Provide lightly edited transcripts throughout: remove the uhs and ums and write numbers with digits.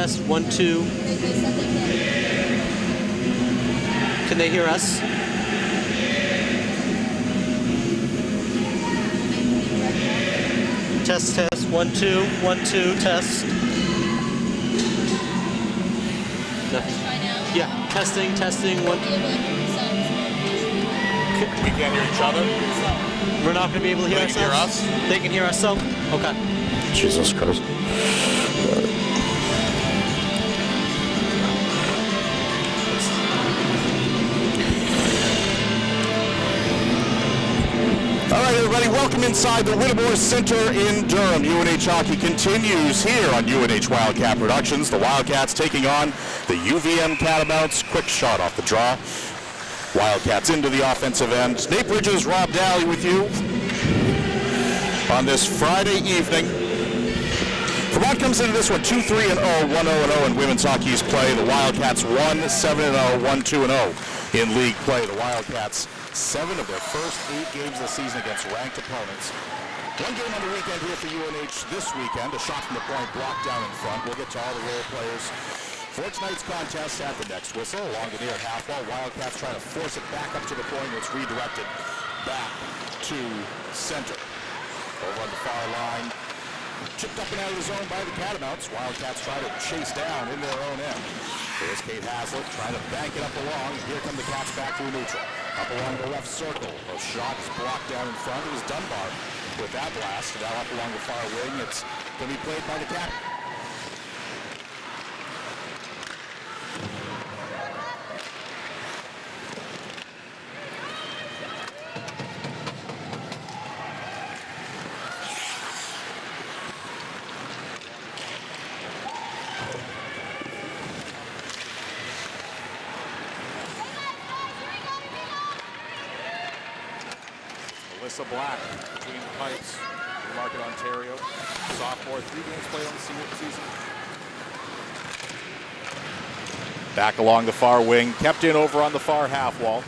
test, 1, 2. Can they hear us? Test, 1, 2, 1, 2, test. No. Yeah, testing, 1. We can't hear each other. We're not going to be able to hear ourselves? They can hear us? They can hear us, so? Okay. Jesus Christ. All right, everybody, welcome inside the Whittemore Center in Durham. UNH hockey continues here on UNH Wildcat Productions. The Wildcats taking on the UVM Catamounts. Quick shot off the draw. Wildcats into the offensive end. Nate Bridges, Rob Daly with you on this Friday evening. Vermont comes into this one 2-3-0, 1-0-0 in women's hockey's play. The Wildcats 1-7-0, 1-2-0 in league play. The Wildcats 7 of their first 8 games of the season against ranked opponents. One game on the weekend here for UNH this weekend. A shot from the point blocked down in front. We'll get to all the role players for tonight's contest at the next whistle. Along the near half wall, Wildcats trying to force it back up to the point where it's redirected back to center. Over on the far line, chipped up and out of the zone by the Catamounts. Wildcats try to chase down in their own end. Here's Kate Haslett trying to bank it up along. Here come the Cats back through neutral. Up along the left circle. A shot is blocked down in front. It was Dunbar with that blast. Now up along the far wing. It's going to be played by the Cat. Melissa Black between the pipes, Newmarket, Ontario. Sophomore, 3 games played on the season. Back along the far wing, kept in over on the far half wall.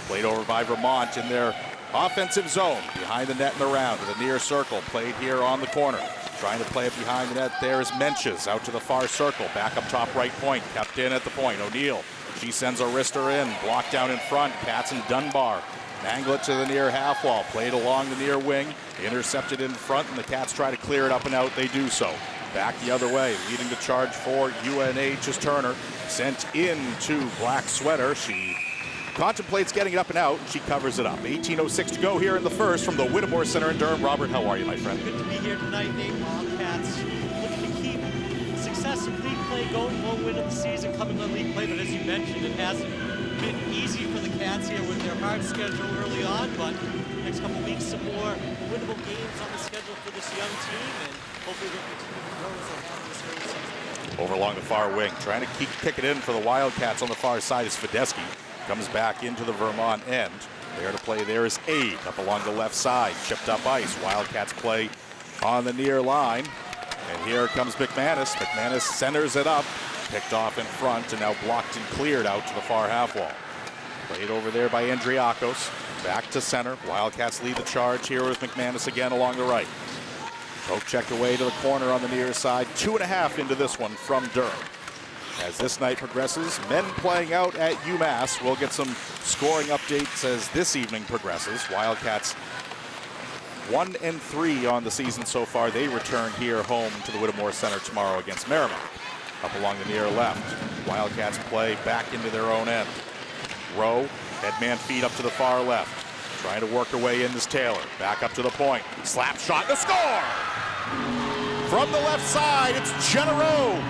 Played over by Vermont in their offensive zone. Behind the net and around to the near circle. Played here on the corner. Trying to play it behind the net. There is Menches out to the far circle. Back up top right point. Kept in at the point. O'Neill. She sends a wrister in. Blocked down in front. Katz and Dunbar. Angle it to the near half wall. Played along the near wing. Intercepted in front, and the Cats try to clear it up and out. They do so. Back the other way. Leading the charge for UNH is Turner. Sent into black sweater. She contemplates getting it up and out, and she covers it up. 18:06 to go here in the first from the Whittemore Center in Durham. Robert, how are you, my friend? Good to be here tonight, Nate. Wildcats looking to keep success of league play going. One win of the season coming on league play, but as you mentioned, it hasn't been easy for the Cats here with their hard schedule early on, but next couple weeks some more winnable games on the schedule for this young team, and hopefully they'll continue to grow as they have this early season. Over along the far wing, trying to kick it in for the Wildcats on the far side is Fedeschi. Comes back into the Vermont end. There to play there is Aid up along the left side. Chipped up ice. Wildcats play on the near line. And here comes McManus. McManus centers it up. Picked off in front and now blocked and cleared out to the far half wall. Played over there by Andriakos. Back to center. Wildcats lead the charge here with McManus again along the right. Poke checked away to the corner on the near side. 2.5 into this one from Durham. As this night progresses, men playing out at UMass. We'll get some scoring updates as this evening progresses. Wildcats 1-3 on the season so far. They return here home to the Whittemore Center tomorrow against Merrimack. Up along the near left. Wildcats play back into their own end. Rowe, headman feed up to the far left. Trying to work her way in is Taylor. Back up to the point. Slap shot, the score! From the left side, it's Jenna Rowe.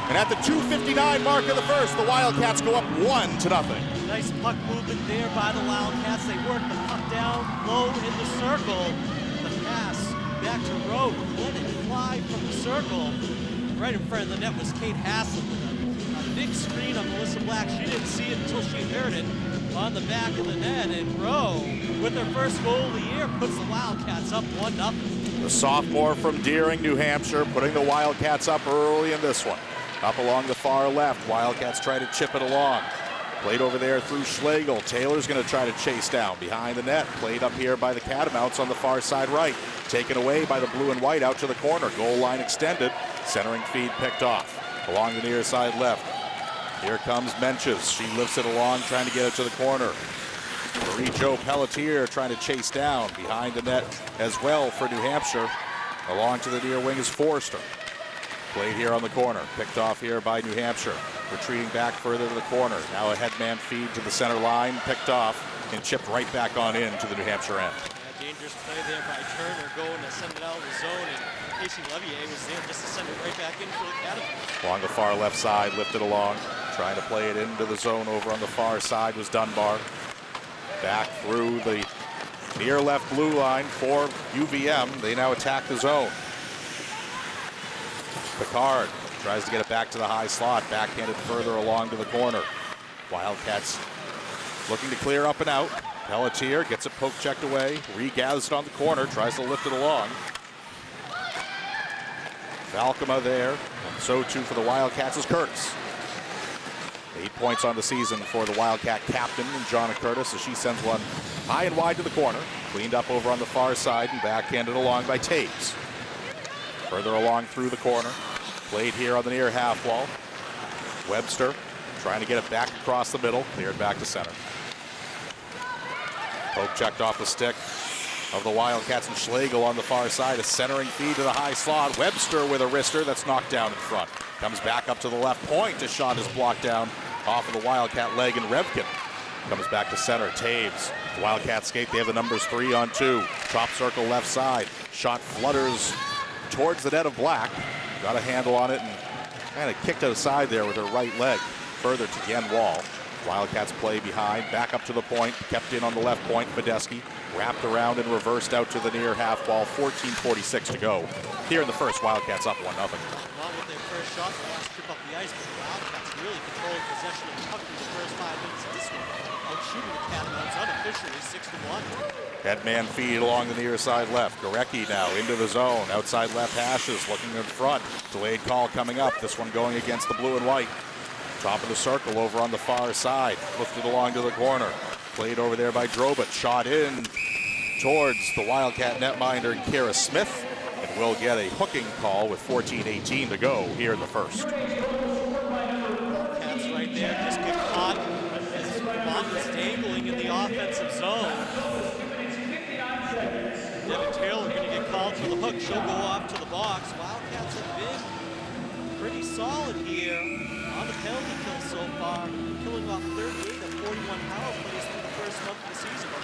And at the 2:59 mark of the first, the Wildcats go up 1-0. Nice puck movement there by the Wildcats. They work the puck down low in the circle. The pass back to Rowe. Let it fly from the circle. Right in front of the net was Kate Haslett with a big screen on Melissa Black. She didn't see it until she heard it on the back of the net. And Rowe, with her first goal of the year, puts the Wildcats up 1-0. The sophomore from Deering, New Hampshire, putting the Wildcats up early in this one. Up along the far left, Wildcats try to chip it along. Played over there through Schlegel. Taylor's going to try to chase down behind the net. Played up here by the Catamounts on the far side right. Taken away by the blue and white out to the corner. Goal line extended. Centering feed picked off. along the near side left. Here comes Menches. She lifts it along, trying to get it to the corner. Marie-Jo Pelletier trying to chase down behind the net as well for New Hampshire. Along to the near wing is Forrester. Played here on the corner, picked off here by New Hampshire. Retreating back further to the corner. Now a headman feed to the center line, picked off and chipped right back on in to the New Hampshire end. Yeah, dangerous play there by Turner, going to send it out of the zone, and Casey Levier was there just to send it right back in for the Catamounts. Along the far left side, lifted along, trying to play it into the zone. Over on the far side was Dunbar. Back through the near left blue line for UVM. They now attack the zone. Picard tries to get it back to the high slot, backhanded further along to the corner. Wildcats looking to clear up and out. Pelletier gets it poke checked away, regathers it on the corner, tries to lift it along. Valkema there, and so too for the Wildcats is Curtis. 8 points on the season for the Wildcat captain, Jonna Curtis, as she sends one high and wide to the corner. Cleaned up over on the far side and backhanded along by Taves. Further along through the corner. Played here on the near half wall. Webster trying to get it back across the middle. Cleared back to center. Poke checked off the stick of the Wildcats, and Schlegel on the far side. A centering feed to the high slot. Webster with a wrister that's knocked down in front. Comes back up to the left point. A shot is blocked down off of the Wildcat leg, and Revkin comes back to center. Taves. The Wildcats skate. They have the numbers 3 on 2. Top circle left side. Shot flutters towards the net of Black. Got a handle on it and kind of kicked it aside there with her right leg. Further to Yen Wall. Wildcats play behind. Back up to the point. Kept in on the left point. Medeski wrapped around and reversed out to the near half wall. 14:46 to go. Here in the first, Wildcats up 1-0. Not with their first shot, the last trip up the ice, but the Wildcats really controlling possession of the puck through the first 5 minutes of this one. Outshooting the Catamounts unofficially 6-1. Headman feed along the near side left. Gorecki now into the zone. Outside left hashes looking in front. Delayed call coming up. This one going against the blue and white. Top of the circle over on the far side. Lifted along to the corner. Played over there by Drobit. Shot in towards the Wildcat netminder Kira Smith. And will get a hooking call with 14:18 to go here in the first. Cats right there just get caught as Vermont is dangling in the offensive zone. Devin Taylor going to get called for the hook. She'll go off to the box. Wildcats have been pretty solid here on the penalty kill so far, killing off 38 of 41 power plays through the first month of the season of the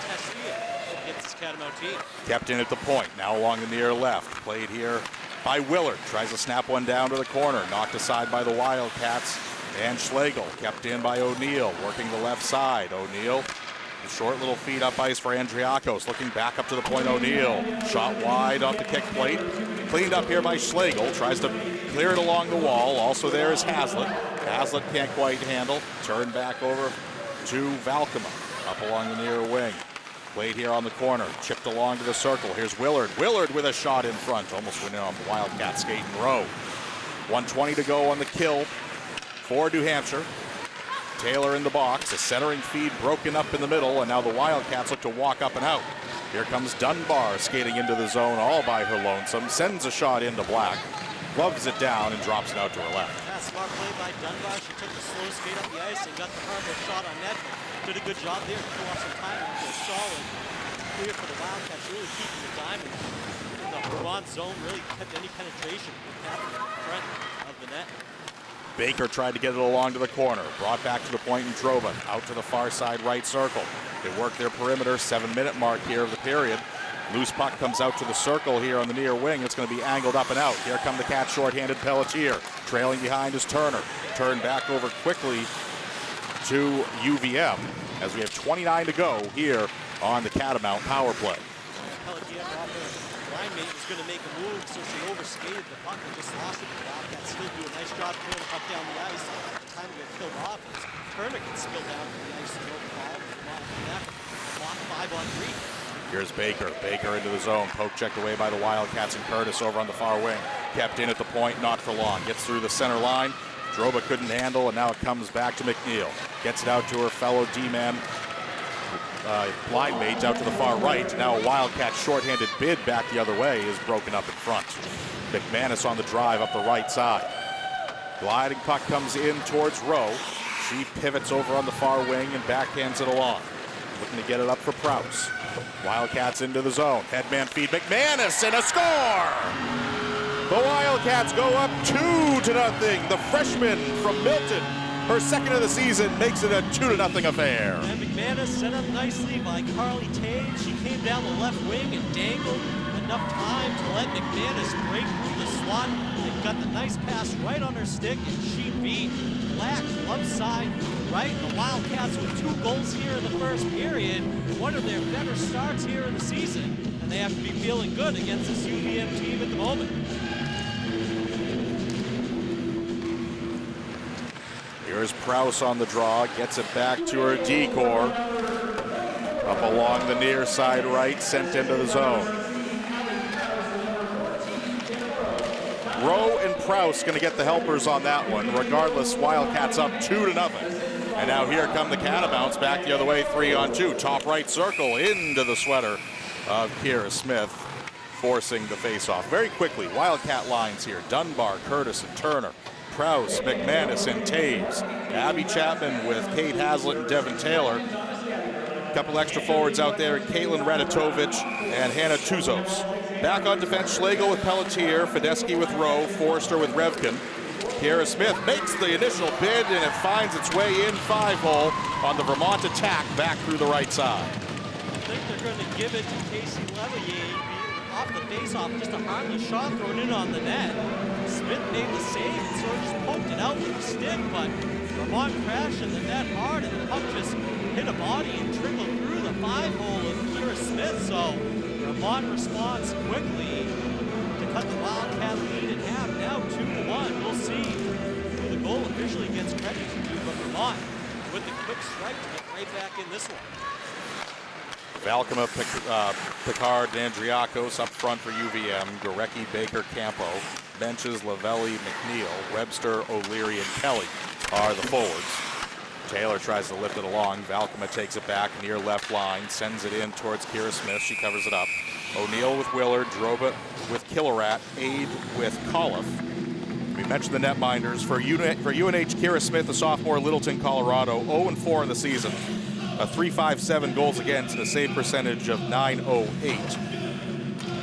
test field against this Catamount team. Kept in at the point, now along the near left. Played here by Willard. Tries to snap one down to the corner. Knocked aside by the Wildcats. And Schlegel kept in by O'Neill, working the left side. O'Neill, a short little feed up ice for Andriakos. Looking back up to the point, O'Neill. Shot wide off the kick plate. Cleaned up here by Schlegel. Tries to clear it along the wall. Also there is Haslett. Haslett can't quite handle. Turned back over to Valkema. Up along the near wing. Played here on the corner. Chipped along to the circle. Here's Willard. Willard with a shot in front. Almost went in on the Wildcat skate and row. 1:20 to go on the kill for New Hampshire. Taylor in the box. A centering feed broken up in the middle. And now the Wildcats look to walk up and out. Here comes Dunbar skating into the zone all by her lonesome. Sends a shot into Black. Gloves it down and drops it out to her left. Yeah, smart play by Dunbar. She took the slow skate up the ice and got the hard shot on net. Did a good job there to pull off some time after a solid clear for the Wildcats, really keeping the diamond in the Vermont zone, really kept any penetration happening in front of the net. Baker tried to get it along to the corner. Brought back to the point and drove it. Out to the far side right circle. They work their perimeter, 7-minute mark here of the period. Loose puck comes out to the circle here on the near wing. It's going to be angled up and out. Here come the Cats short-handed Pelletier. Trailing behind is Turner. Turned back over quickly to UVM as we have 29 to go here on the Catamount power play. Pelletier off her line mate was going to make a move, so she overskated the puck and just lost it. The Wildcats still do a nice job pulling the puck down the ice. By the time to get killed off, Turner can spill down to the ice and go the ball. Block 5 on 3. Here's Baker. Baker into the zone. Poke checked away by the Wildcats, and Curtis over on the far wing. Kept in at the point, not for long. Gets through the center line. Droba couldn't handle, and now it comes back to McNeil. Gets it out to her fellow D-man line mates out to the far right. Now a Wildcat shorthanded bid back the other way is broken up in front. McManus on the drive up the right side. Gliding puck comes in towards Rowe. She pivots over on the far wing and backhands it along. Looking to get it up for Prowse. Wildcats into the zone. Headman feed McManus and a score! The Wildcats go up 2-0. The freshman from Milton, her second of the season, makes it a 2-0 affair. And McManus set up nicely by Carly Taves. She came down the left wing and dangled enough time to let McManus break through the slot and got the nice pass right on her stick, and she beat Black left side right. The Wildcats with 2 goals here in the first period. One of their better starts here in the season, and they have to be feeling good against this UVM team at the moment. Here's Prowse on the draw, gets it back to her decor. Up along the near side right, sent into the zone. Rowe and Prowse going to get the helpers on that one. Regardless, Wildcats up 2-0. And now here come the Catamounts back the other way, 3-on-2. Top right circle into the sweater of Kira Smith, forcing the face-off. Very quickly, Wildcat lines here. Dunbar, Curtis, and Turner. Prowse, McManus, and Taves. Abby Chapman with Kate Haslett and Devin Taylor. A couple extra forwards out there, Caitlin Raditovich and Hannah Tuzos. Back on defense, Schlegel with Pelletier, Fedeschi with Rowe, Forrester with Revkin. Kira Smith makes the initial bid, and it finds its way in 5-hole on the Vermont attack back through the right side. I think they're going to give it to Casey Levier off the face-off, just a harmless shot thrown in on the net. Smith made the save and sort of just poked it out with the stick, but Vermont crashed in the net hard, and the puck just hit a body and trickled through the 5-hole of Kira Smith. So Vermont responds quickly to cut the Wildcat lead in half. Now 2-1. We'll see who the goal officially gets credit to, but Vermont with the quick strike to get right back in this one. Valkema, Picard, and Andriakos up front for UVM. Gorecki, Baker, Campo. Benches, Lavelli, McNeil, Webster, O'Leary, and Kelly are the forwards. Taylor tries to lift it along. Valkema takes it back near left line, sends it in towards Kira Smith. She covers it up. O'Neill with Willard, Droba with Killerat, Aid with Coliff. We mentioned the netminders. For UNH, Kira Smith, a sophomore, Littleton, Colorado, 0-4 in the season. A .357 goals against and a save percentage of .908.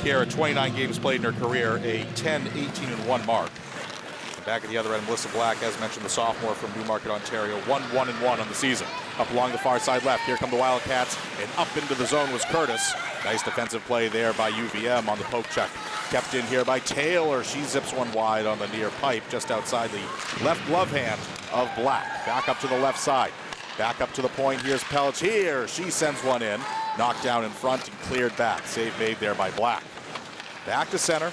Kira, 29 games played in her career, a 10-18-1 mark. Back at the other end, Melissa Black, as mentioned, the sophomore from Newmarket, Ontario, 1-1-1 on the season. Up along the far side left, here come the Wildcats, and up into the zone was Curtis. Nice defensive play there by UVM on the poke check. Kept in here by Taylor. She zips one wide on the near pipe, just outside the left glove hand of Black. Back up to the left side. Back up to the point, here's Pelletier. She sends one in, knocked down in front and cleared back. Save made there by Black. Back to center.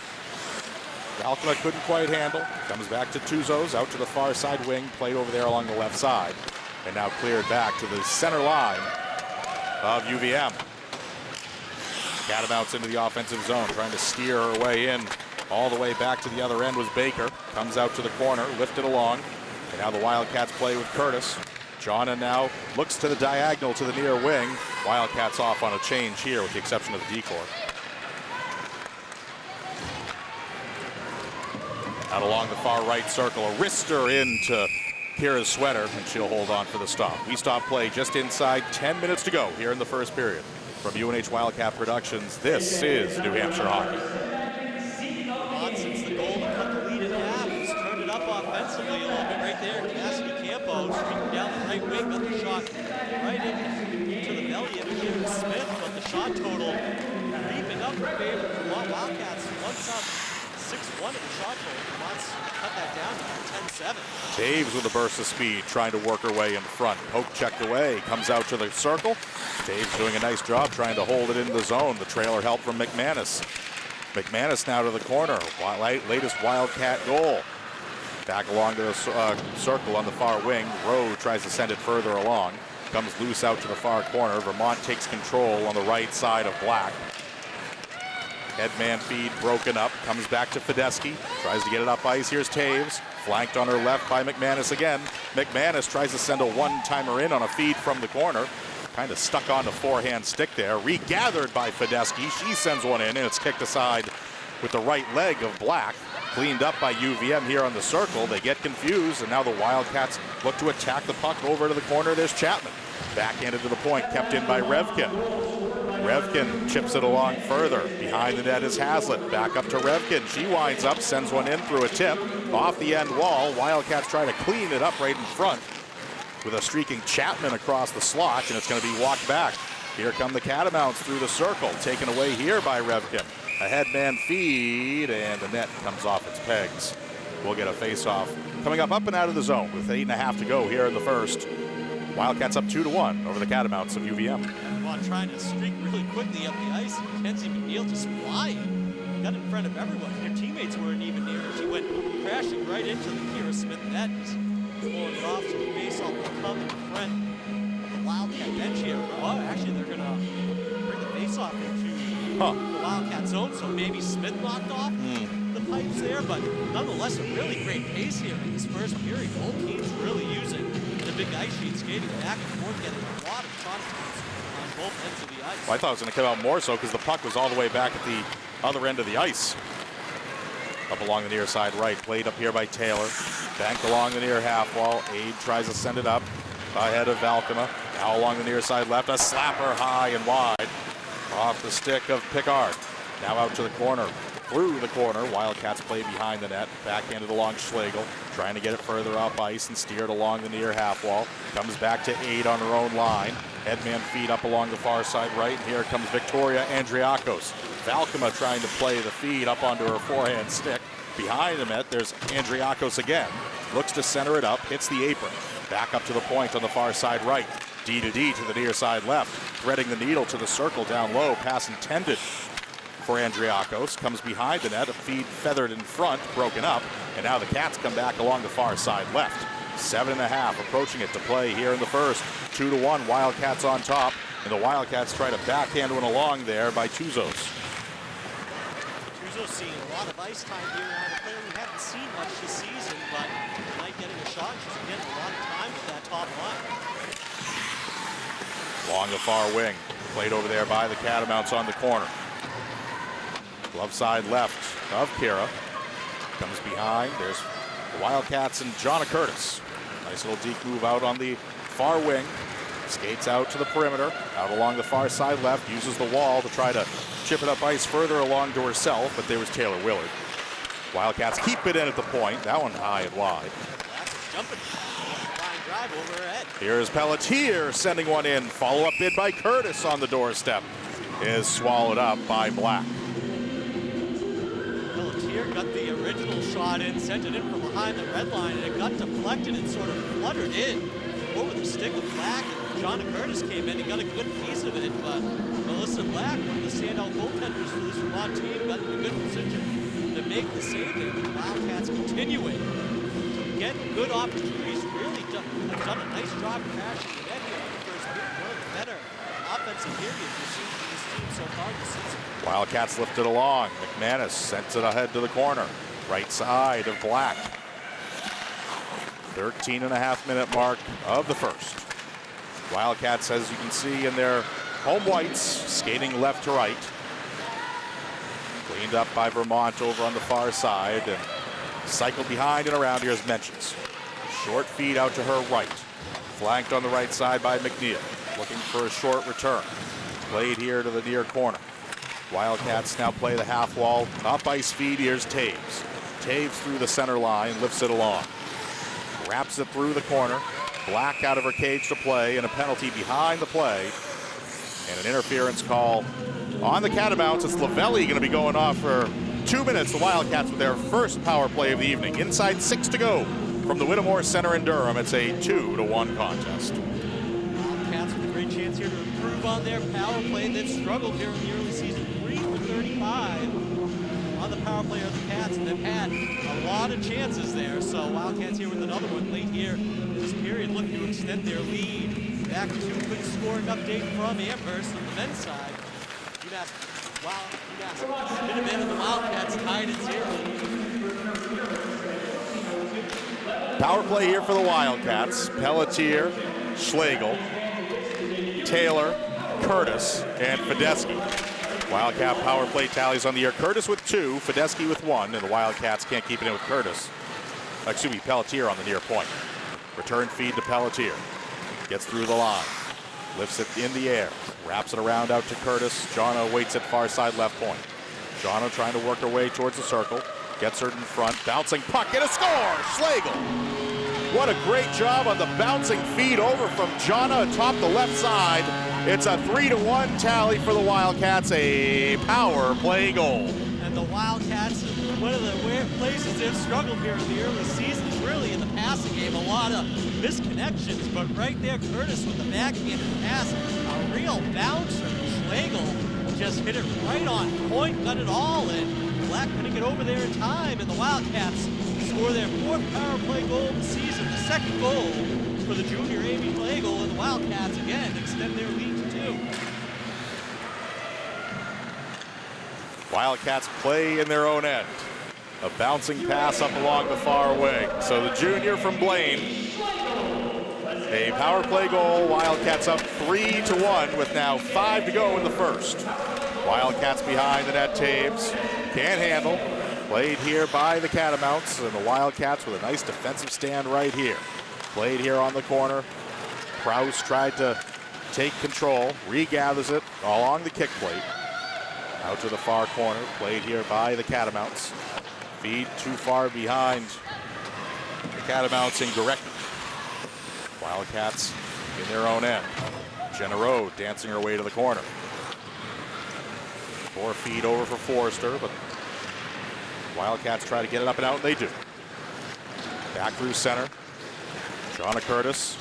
Valkema couldn't quite handle. Comes back to Tuzos, out to the far side wing, played over there along the left side. And now cleared back to the center line of UVM. Catamounts into the offensive zone, trying to steer her way in. All the way back to the other end was Baker. Comes out to the corner, lifted along. And now the Wildcats play with Curtis. Jonna now looks to the diagonal to the near wing. Wildcats off on a change here with the exception of the decor. Out along the far right circle, a wrister into Kira's sweater, and she'll hold on for the stop. We stop play just inside 10 minutes to go here in the first period. From UNH Wildcat Productions, this is New Hampshire Hockey. Since the goal to cut the lead in half, he's turned it up offensively a little bit right there. Cassidy Campos streaking down the right wing, got the shot right into the belly of Kira Smith, but the shot total leaping up in favor of the Wildcats. Once up 6-1 in the shot total. Vermont's cut that down to 10-7. Taves with a burst of speed, trying to work her way in front. Poke checked away, comes out to the circle. Taves doing a nice job trying to hold it in the zone. The trailer help from McManus. McManus now to the corner. Latest Wildcat goal. Back along to the circle on the far wing. Rowe tries to send it further along. Comes loose out to the far corner. Vermont takes control on the right side of Black. Headman feed broken up. Comes back to Fedeschi. Tries to get it up ice. Here's Taves. Flanked on her left by McManus again. McManus tries to send a one-timer in on a feed from the corner. Kind of stuck on the forehand stick there. Regathered by Fedeschi. She sends one in, and it's kicked aside with the right leg of Black. Cleaned up by UVM here on the circle. They get confused, and now the Wildcats look to attack the puck over to the corner. There's Chapman. Backhanded to the point, kept in by Revkin. Revkin chips it along further. Behind the net is Hazlitt. Back up to Revkin. She winds up, sends one in through a tip. Off the end wall. Wildcats try to clean it up right in front with a streaking Chapman across the slot, and it's going to be walked back. Here come the Catamounts through the circle. Taken away here by Revkin. A headman feed, and the net comes off its pegs. We'll get a face-off coming up and out of the zone with 8.5 to go here in the first. Wildcats up 2-1 over the Catamounts of UVM. Well, trying to streak really quickly up the ice. Kenzie McNeil just flying. Got in front of everyone. Her teammates weren't even near her. She went crashing right into the Kira Smith net. Pulling it off to the face-off will come in front of the Wildcat bench here. Well, actually, they're going to bring the face-off into the Wildcat zone, so maybe Smith knocked off the pipes there, but nonetheless, a really great pace here in this first period. Both teams really using the big ice sheet, skating back and forth, getting a lot of shots on both ends of the ice. Well, I thought it was going to come out more so because the puck was all the way back at the other end of the ice. Up along the near side right, played up here by Taylor. Banked along the near half wall. Aide tries to send it up ahead of Valkema. Now along the near side left, a slapper high and wide. Off the stick of Pickard. Now out to the corner. Through the corner. Wildcats play behind the net. Backhanded along Schlegel. Trying to get it further up ice and steered along the near half wall. Comes back to Aide on her own line. Headman feed up along the far side right. And here comes Victoria Andriakos. Valkema trying to play the feed up onto her forehand stick. Behind the net, there's Andriakos again. Looks to center it up. Hits the apron. Back up to the point on the far side right. D to D to the near side left. Threading the needle to the circle down low. Pass intended for Andriakos. Comes behind the net. A feed feathered in front. Broken up. And now the Cats come back along the far side left. 7.5 approaching it to play here in the first. 2-1. Wildcats on top. And the Wildcats try to backhand one along there by Tuzos. Tuzos seeing a lot of ice time here on a player we haven't seen much this season, but tonight getting a shot. She's getting a lot of time with that top line. Along the far wing, played over there by the Catamounts on the corner. Glove side left of Kira. Comes behind, there's the Wildcats and Jonna Curtis. Nice little deke move out on the far wing. Skates out to the perimeter, out along the far side left, uses the wall to try to chip it up ice further along to herself, but there was Taylor Willard. Wildcats keep it in at the point, that one high and wide. That's jumping. Drive over her head. Here's Pelletier sending one in. Follow-up bid by Curtis on the doorstep. Is swallowed up by Black. Pelletier got the original shot in, sent it in from behind the red line, and it got deflected and sort of fluttered in over the stick of Black. And Jonna Curtis came in and got a good piece of it, but Melissa Black, one of the standout goaltenders for this Vermont team, got in a good position to make the save there. The Wildcats continuing to get good opportunities. Have done a nice job crashing the net here in the first period. One of the better offensive periods we've seen from this team so far this season. Wildcats lift it along. McManus sends it ahead to the corner. Right side of Black. 13.5-minute mark of the first. Wildcats, as you can see in their home whites, skating left to right. Cleaned up by Vermont over on the far side and cycled behind and around here as mentions. Short feed out to her right. Flanked on the right side by McNeil. Looking for a short return. Played here to the near corner. Wildcats now play the half wall. Up ice feed, here's Taves. Taves through the center line, lifts it along. Wraps it through the corner. Black out of her cage to play, and a penalty behind the play. And an interference call on the Catamounts. It's Lavelli going to be going off for 2 minutes. The Wildcats with their first power play of the evening. Inside 6 to go. From the Whittemore Center in Durham, it's a 2-1 contest. Wildcats with a great chance here to improve on their power play. They've struggled here in the early season, 3 for 35 on the power play of the Cats, and they've had a lot of chances there. So Wildcats here with another one late here in this period, looking to extend their lead. Back to a quick scoring update from Amherst on the men's side. UMass Minutemen and the Wildcats tied at 0. Power play here for the Wildcats. Pelletier, Schlegel, Taylor, Curtis, and Fedeschi. Wildcat power play tallies on the year. Curtis with 2, Fedeschi with 1, and the Wildcats can't keep it in with Curtis. Excuse me, Pelletier on the near point. Return feed to Pelletier. Gets through the line. Lifts it in the air. Wraps it around out to Curtis. Jono waits at far side left point. Jono trying to work her way towards the circle. Gets her in front. Bouncing puck and a score! Schlegel! What a great job on the bouncing feed over from Jono atop the left side. It's a 3-1 tally for the Wildcats. A power play goal. And the Wildcats, one of the weird places they've struggled here in the early seasons, really in the passing game, a lot of misconnections, but right there, Curtis with the backhanded pass, a real bouncer. Schlegel just hit it right on point, got it all in. Black couldn't get over there in time, and the Wildcats score their 4th power play goal of the season, the 2nd goal for the junior Amy Schlegel, and the Wildcats again extend their lead to 2. Wildcats play in their own end. A bouncing pass up along the far wing. So the junior from Blaine, a power play goal. Wildcats up 3-1 with now 5 to go in the first. Wildcats behind the net. Taves can't handle. Played here by the Catamounts, and the Wildcats with a nice defensive stand right here. Played here on the corner. Kraus tried to take control, regathers it along the kick plate. Out to the far corner, played here by the Catamounts. Feed too far behind the Catamounts in Gorecki. Wildcats in their own end. Genero dancing her way to the corner. Poor feed over for Forrester, but Wildcats try to get it up and out, and they do. Back through center. Jonna Curtis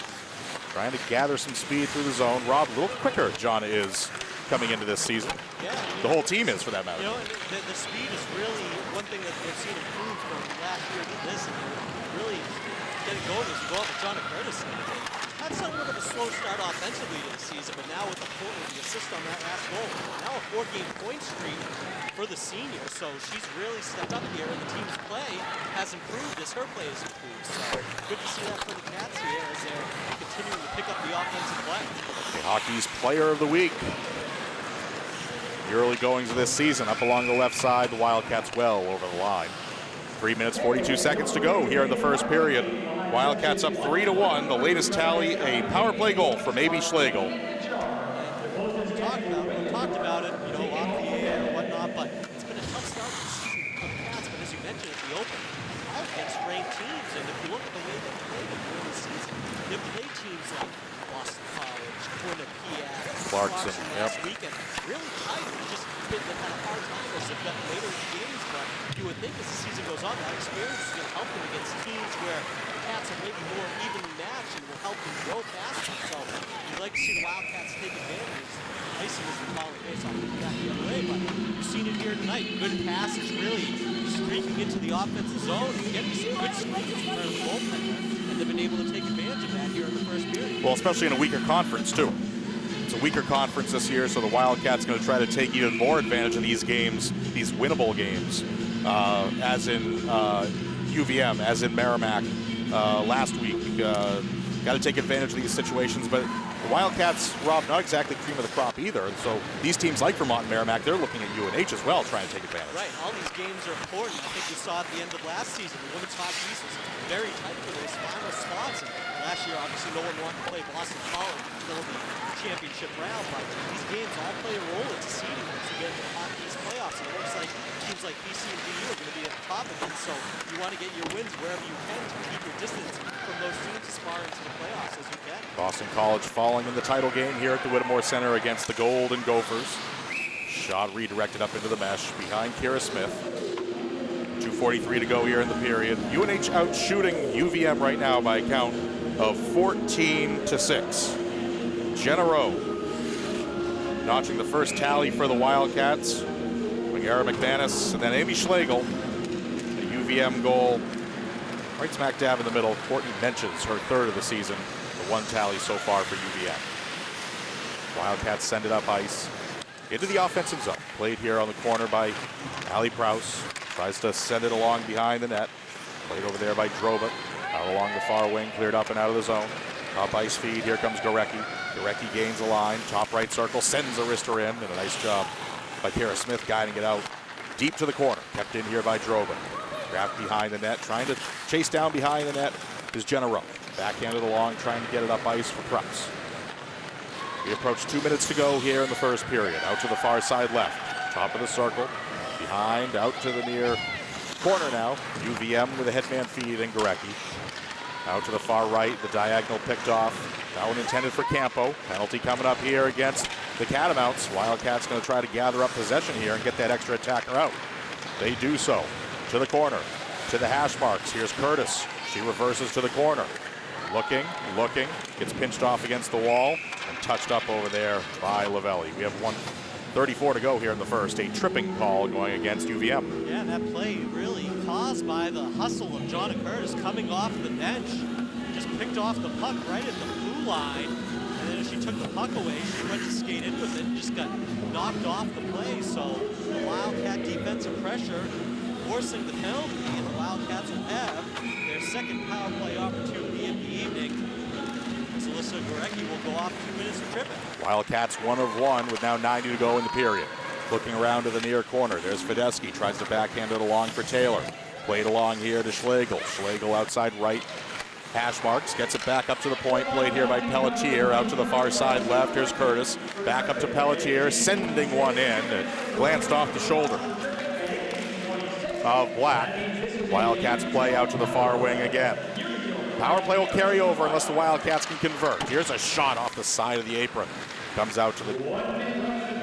trying to gather some speed through the zone. Rob, a little quicker, Jonna is coming into this season. Yeah, the whole team is, for that matter. You know, the speed is really one thing that we've seen improve from last year to this, and really getting going as you go up with Jonna Curtis. Had somewhat of a slow start offensively to the season, but now with the assist on that last goal, now a 4-game point streak for the senior. So she's really stepped up here, and the team's play has improved as her play has improved. So good to see that for the Cats here as they're continuing to pick up the offensive play. The hockey's player of the week. The early goings of this season up along the left side, the Wildcats well over the line. 3 minutes, 42 seconds to go here in the first period. Wildcats up 3-1. The latest tally, a power play goal from A.B. Schlegel. We talked about it, you know, off the air and whatnot, but it's been a tough start to the season for the Cats. But as you mentioned at the open, all against ranked teams, and if you look at the way they played them during the season, they've played teams like Boston College, Quinnipiac, Clarkson, last weekend, really tight. It's just been the kind of hard time as they've gotten later in the games, but you would think as the season goes on, that experience is going to help them against teams where the Cats are maybe more evenly matched and will help them grow faster. So you'd like to see the Wildcats take advantage. Icing is the calling face off back the other way, but you've seen it here tonight. Good passes, really streaking into the offensive zone and getting some good screens in front of the goaltender, and they've been able to take advantage of that here in the first period. Well, especially in a weaker conference, too. It's a weaker conference this year, so the Wildcats going to try to take even more advantage of these games, these winnable games, as in UVM, as in Merrimack last week. Got to take advantage of these situations, but the Wildcats, Rob, not exactly cream of the crop either. And so these teams like Vermont and Merrimack, they're looking at UNH as well, trying to take advantage. Right, all these games are important. I think we saw at the end of last season, the women's hockey East was very tight for those final spots. And last year, obviously, no one wanted to play Boston College until the championship round, but these games all play a role into seeding once you get into the Hockey East playoffs. And it looks like teams like BC and DU are going to be at the top of it, so you want to get your wins wherever you can to keep your distance from those teams as far into the playoffs as you can. Boston College falling in the title game here at the Whittemore Center against the Golden Gophers. Shot redirected up into the mesh behind Kira Smith. 2:43 to go here in the period. UNH out shooting UVM right now by a count of 14-6. Genero notching the first tally for the Wildcats. Era McManus and then Amy Schlegel. A UVM goal right smack dab in the middle. Courtney Menches, her 3rd of the season. The 1 tally so far for UVM. Wildcats send it up ice into the offensive zone. Played here on the corner by Allie Prouse. Tries to send it along behind the net. Played over there by Droba. Out along the far wing, cleared up and out of the zone. Up ice feed, here comes Gorecki. Gorecki gains a line, top right circle, sends a wrister in, and a nice job by Kara Smith, guiding it out deep to the corner. Kept in here by Drobin. Wrapped behind the net, trying to chase down behind the net is Jenna Rowe. Backhanded along, trying to get it up ice for Preuss. We approach 2 minutes to go here in the first period. Out to the far side left. Top of the circle. Behind, out to the near corner now. UVM with a headman feed and Gorecki. Out to the far right, the diagonal picked off. That one intended for Campo. Penalty coming up here against the Catamounts. Wildcats going to try to gather up possession here and get that extra attacker out. They do so. To the corner, to the hash marks. Here's Curtis. She reverses to the corner. Looking, gets pinched off against the wall and touched up over there by Lavelli. We have 1:34 to go here in the first. A tripping call going against UVM. Yeah, that play really caused by the hustle of Jonna Curtis coming off the bench. Just picked off the puck right at the blue line. And then as she took the puck away, she went to skate in with it and just got knocked off the play. So the Wildcat defensive pressure forcing the penalty, and the Wildcats will have their second power play opportunity of the evening. Alyssa Gorecki will go off 2 minutes of tripping. Wildcats 1 of 1 with now 90 to go in the period. Looking around to the near corner. There's Fedeschi, tries to backhand it along for Taylor. Played along here to Schlegel. Schlegel outside right. Hash marks, gets it back up to the point. Played here by Pelletier. Out to the far side left. Here's Curtis. Back up to Pelletier, sending one in. It glanced off the shoulder of Black. Wildcats play out to the far wing again. Power play will carry over unless the Wildcats can convert. Here's a shot off the side of the apron. Comes out to the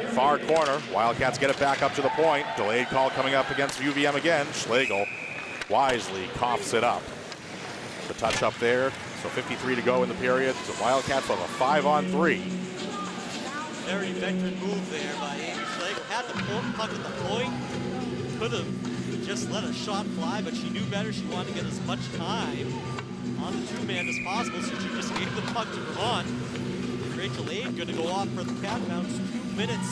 far corner. Wildcats get it back up to the point. Delayed call coming up against UVM again. Schlegel wisely coughs it up. The touch up there. So 53 to go in the period. The Wildcats have a 5-on-3. Very veteran move there by Amy Schlegel. Had the puck at the point. Could have just let a shot fly, but she knew better. She wanted to get as much time on the two-man as possible, so she just gave the puck to Vermont. Rachel Aid going to go off for the Catamounts. 2 minutes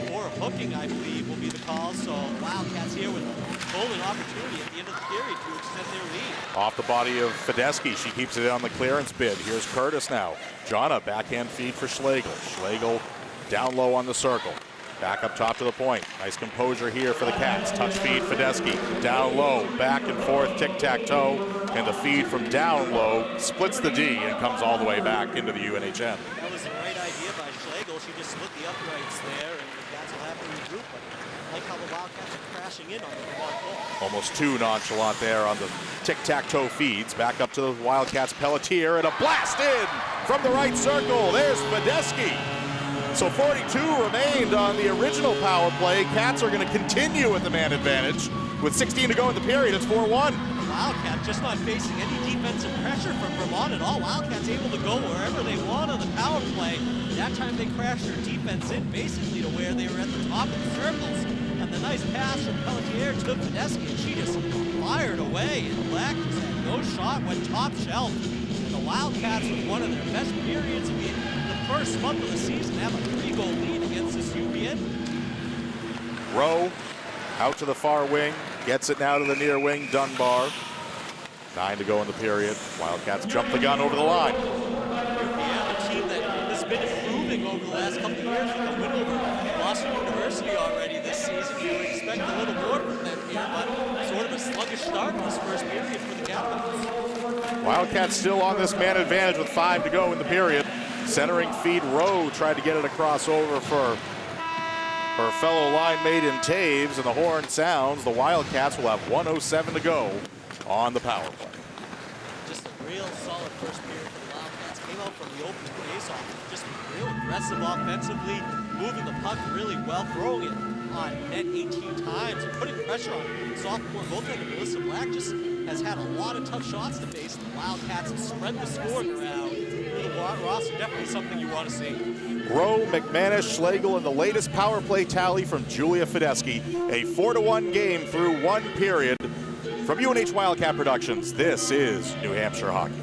for a hooking, I believe, will be the call. So Wildcats here with a golden opportunity at the end of the period to extend their lead. Off the body of Fedeschi, she keeps it on the clearance bid. Here's Curtis now. Jonna, backhand feed for Schlegel. Schlegel down low on the circle. Back up top to the point. Nice composure here for the Cats. Touch feed, Fedeschi. Down low, back and forth, tic-tac-toe. And the feed from down low splits the D and comes all the way back into the UNHN. That was the right idea by Schlegel. She just split the uprights there, and the Cats will have to regroup. But I like how the Wildcats are crashing in on the Vermont goal. Almost too nonchalant there on the tic-tac-toe feeds. Back up to the Wildcats, Pelletier, and a blast in from the right circle. There's Fedeschi. So 42 remained on the original power play. Cats are going to continue with the man advantage. With 16 to go in the period, it's 4-1. Wildcats just not facing any defensive pressure from Vermont at all. Wildcats able to go wherever they want on the power play. That time they crashed their defense in basically to where they were at the top of the circles. And the nice pass from Pelletier to Fedeschi, and she just fired away. And Black just had no shot, went top shelf. And the Wildcats with one of their best periods in the first month of the season have a 3-goal lead against this UVM. Rowe out to the far wing, gets it now to the near wing, Dunbar. 9 to go in the period. Wildcats jump the gun over the line. UVM, a team that has been improving over the last couple of years with a win over Boston University already this season. You would expect a little more from them here, but sort of a sluggish start in this first period for the Catamounts. Wildcats still on this man advantage with 5 to go in the period. Centering feed, Rowe tried to get it across over for her fellow line mate in Taves, and the horn sounds. The Wildcats will have 1:07 to go on the power play. Just a real solid first period for the Wildcats. Came out from the open face-off, just real aggressive offensively, moving the puck really well, throwing it on net 18 times, and putting pressure on sophomore goaltender Melissa Black. Just has had a lot of tough shots to face. The Wildcats have spread the scoring around. Ross, definitely something you want to see. Rowe, McManus, Schlegel, and the latest power play tally from Julia Fedeschi. A 4-1 game through one period. From UNH Wildcat Productions, this is New Hampshire Hockey.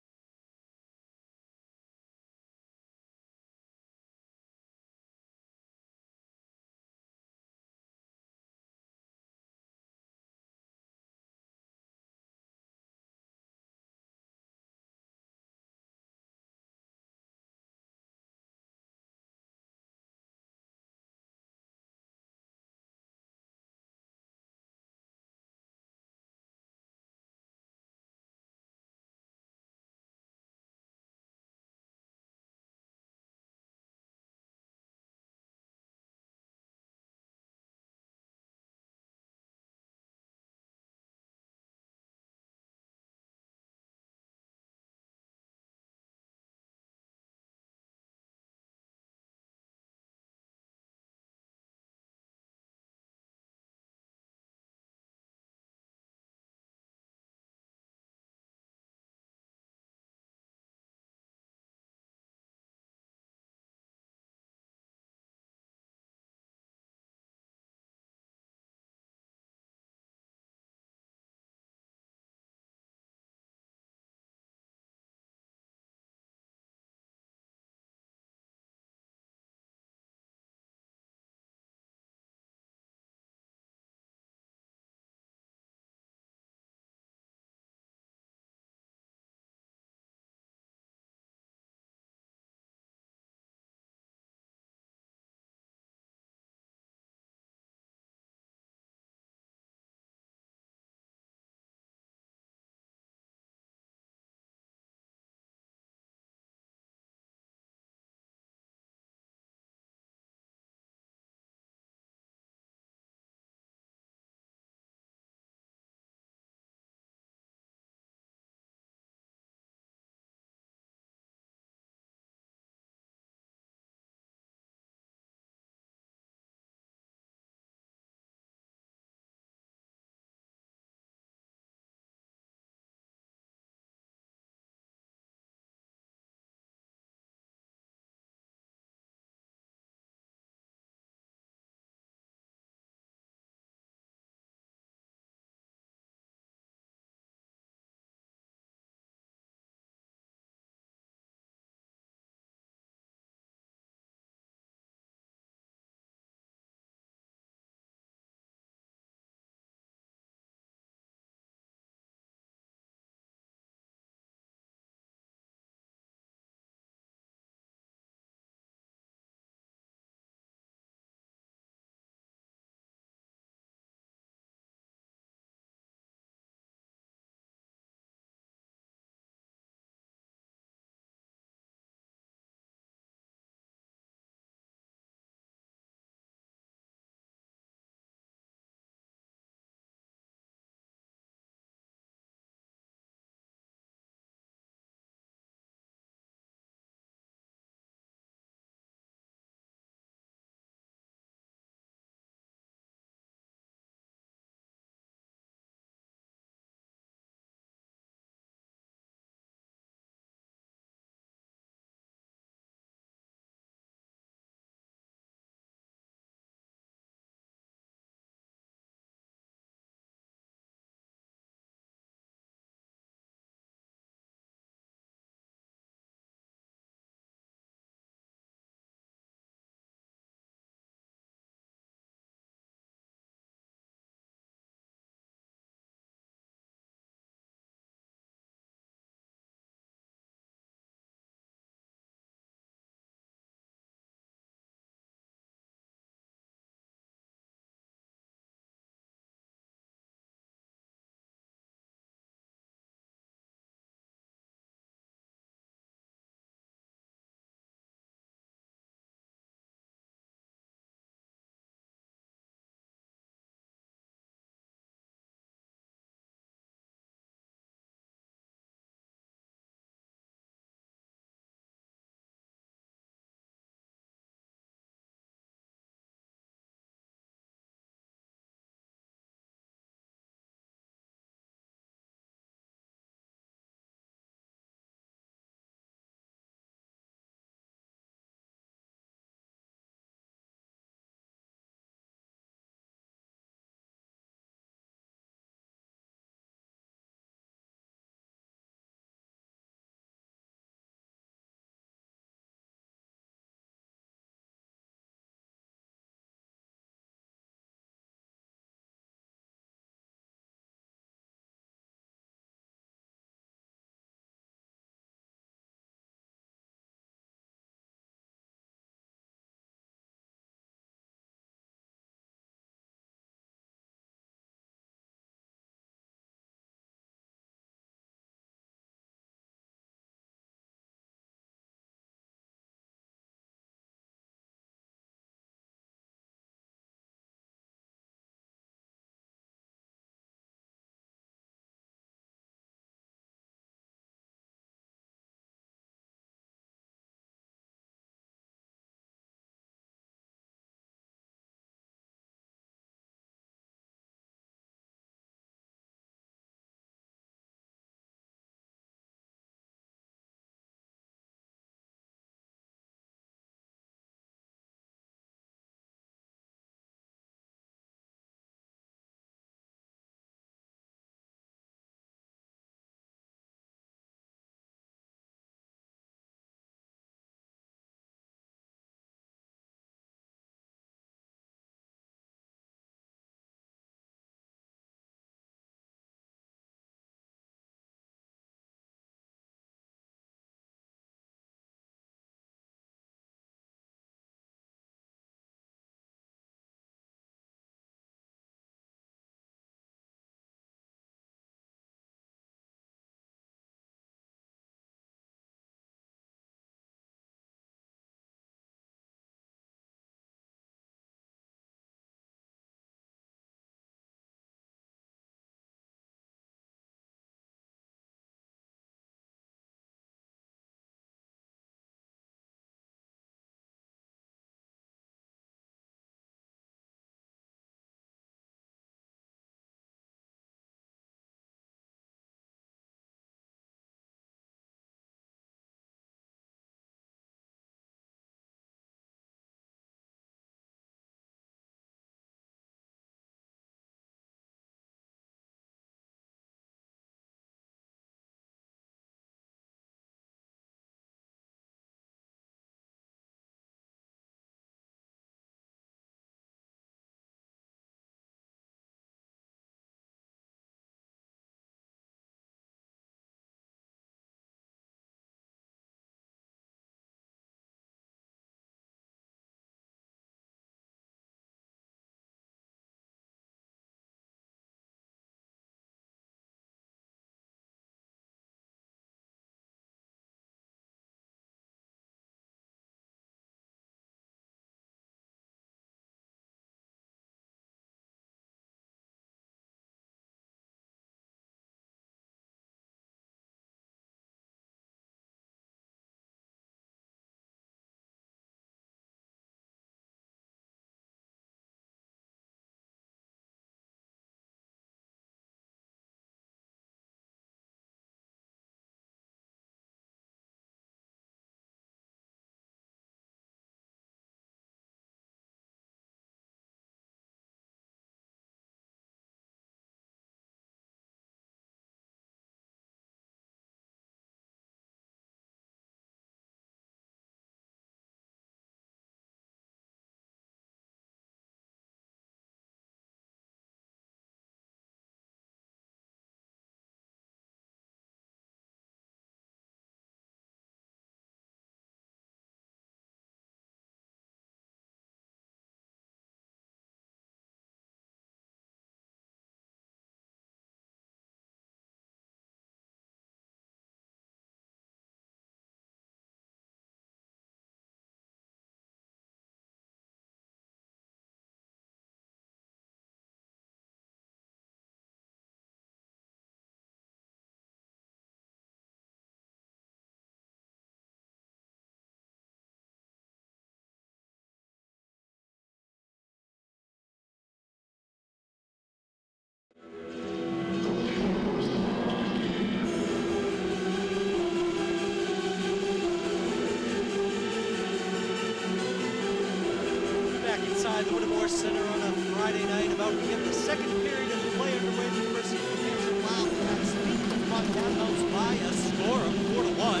inside the Whittemore Center on a Friday night. About to get the second period of play underway. The University of New Hampshire Wildcats lead the Vermont Catamounts by a score of 4-1.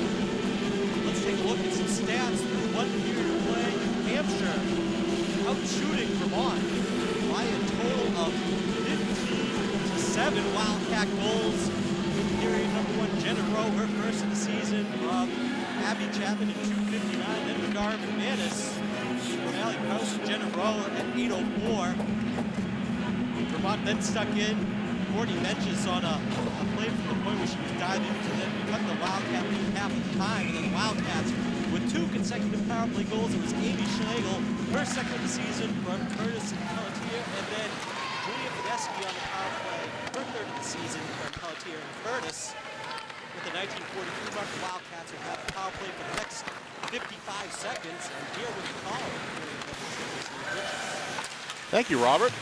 Let's take a look at some stats through one period of play. New Hampshire out shooting Vermont by a total of 15-7 Wildcat goals. Period number 1, Jenna Rowe, her first of the season. Abby Chapman at 2:59, then Madara McManus. O'Malley Krause and Jenna Rowe at 8:04. Vermont then stuck in 40 benches on a play from the point where she was diving into, then cut the Wildcat lead half of the time, and then the Wildcats with 2 consecutive power play goals. It was Amy Schlegel, her second of the season, from Curtis and Pelletier, and then Julia Podesky on the power play, her third of the season, from Pelletier and Curtis. With the 1943 mark, the Wildcats will have a power play for the next 55 seconds, and here with the call. Thank you, Robert.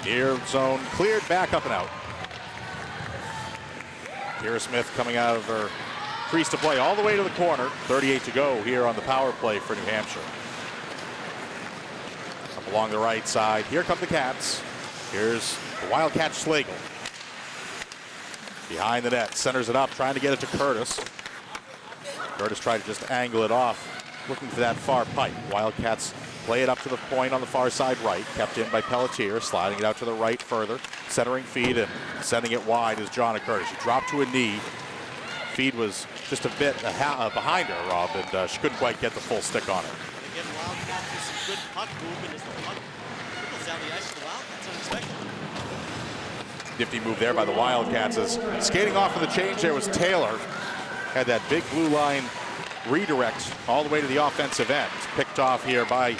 Near zone cleared, back up and out. Kira Smith coming out of her crease to play all the way to the corner. 38 to go here on the power play for New Hampshire. Up along the right side. Here come the Cats. Here's the Wildcat Schlegel. Behind the net, centers it up, trying to get it to Curtis. Curtis tried to just angle it off, looking for that far pipe. Wildcats play it up to the point on the far side right, kept in by Pelletier, sliding it out to the right further, centering feed and sending it wide is Jonna Curtis. She dropped to a knee. Feed was just a bit behind her, Rob, and she couldn't quite get the full stick on her. Again, Wildcats with some good puck movement as the puck trickles down the ice to the Wildcats unexpected. Nifty move there by the Wildcats as skating off of the change there was Taylor. Had that big blue line redirect all the way to the offensive end. Picked off here by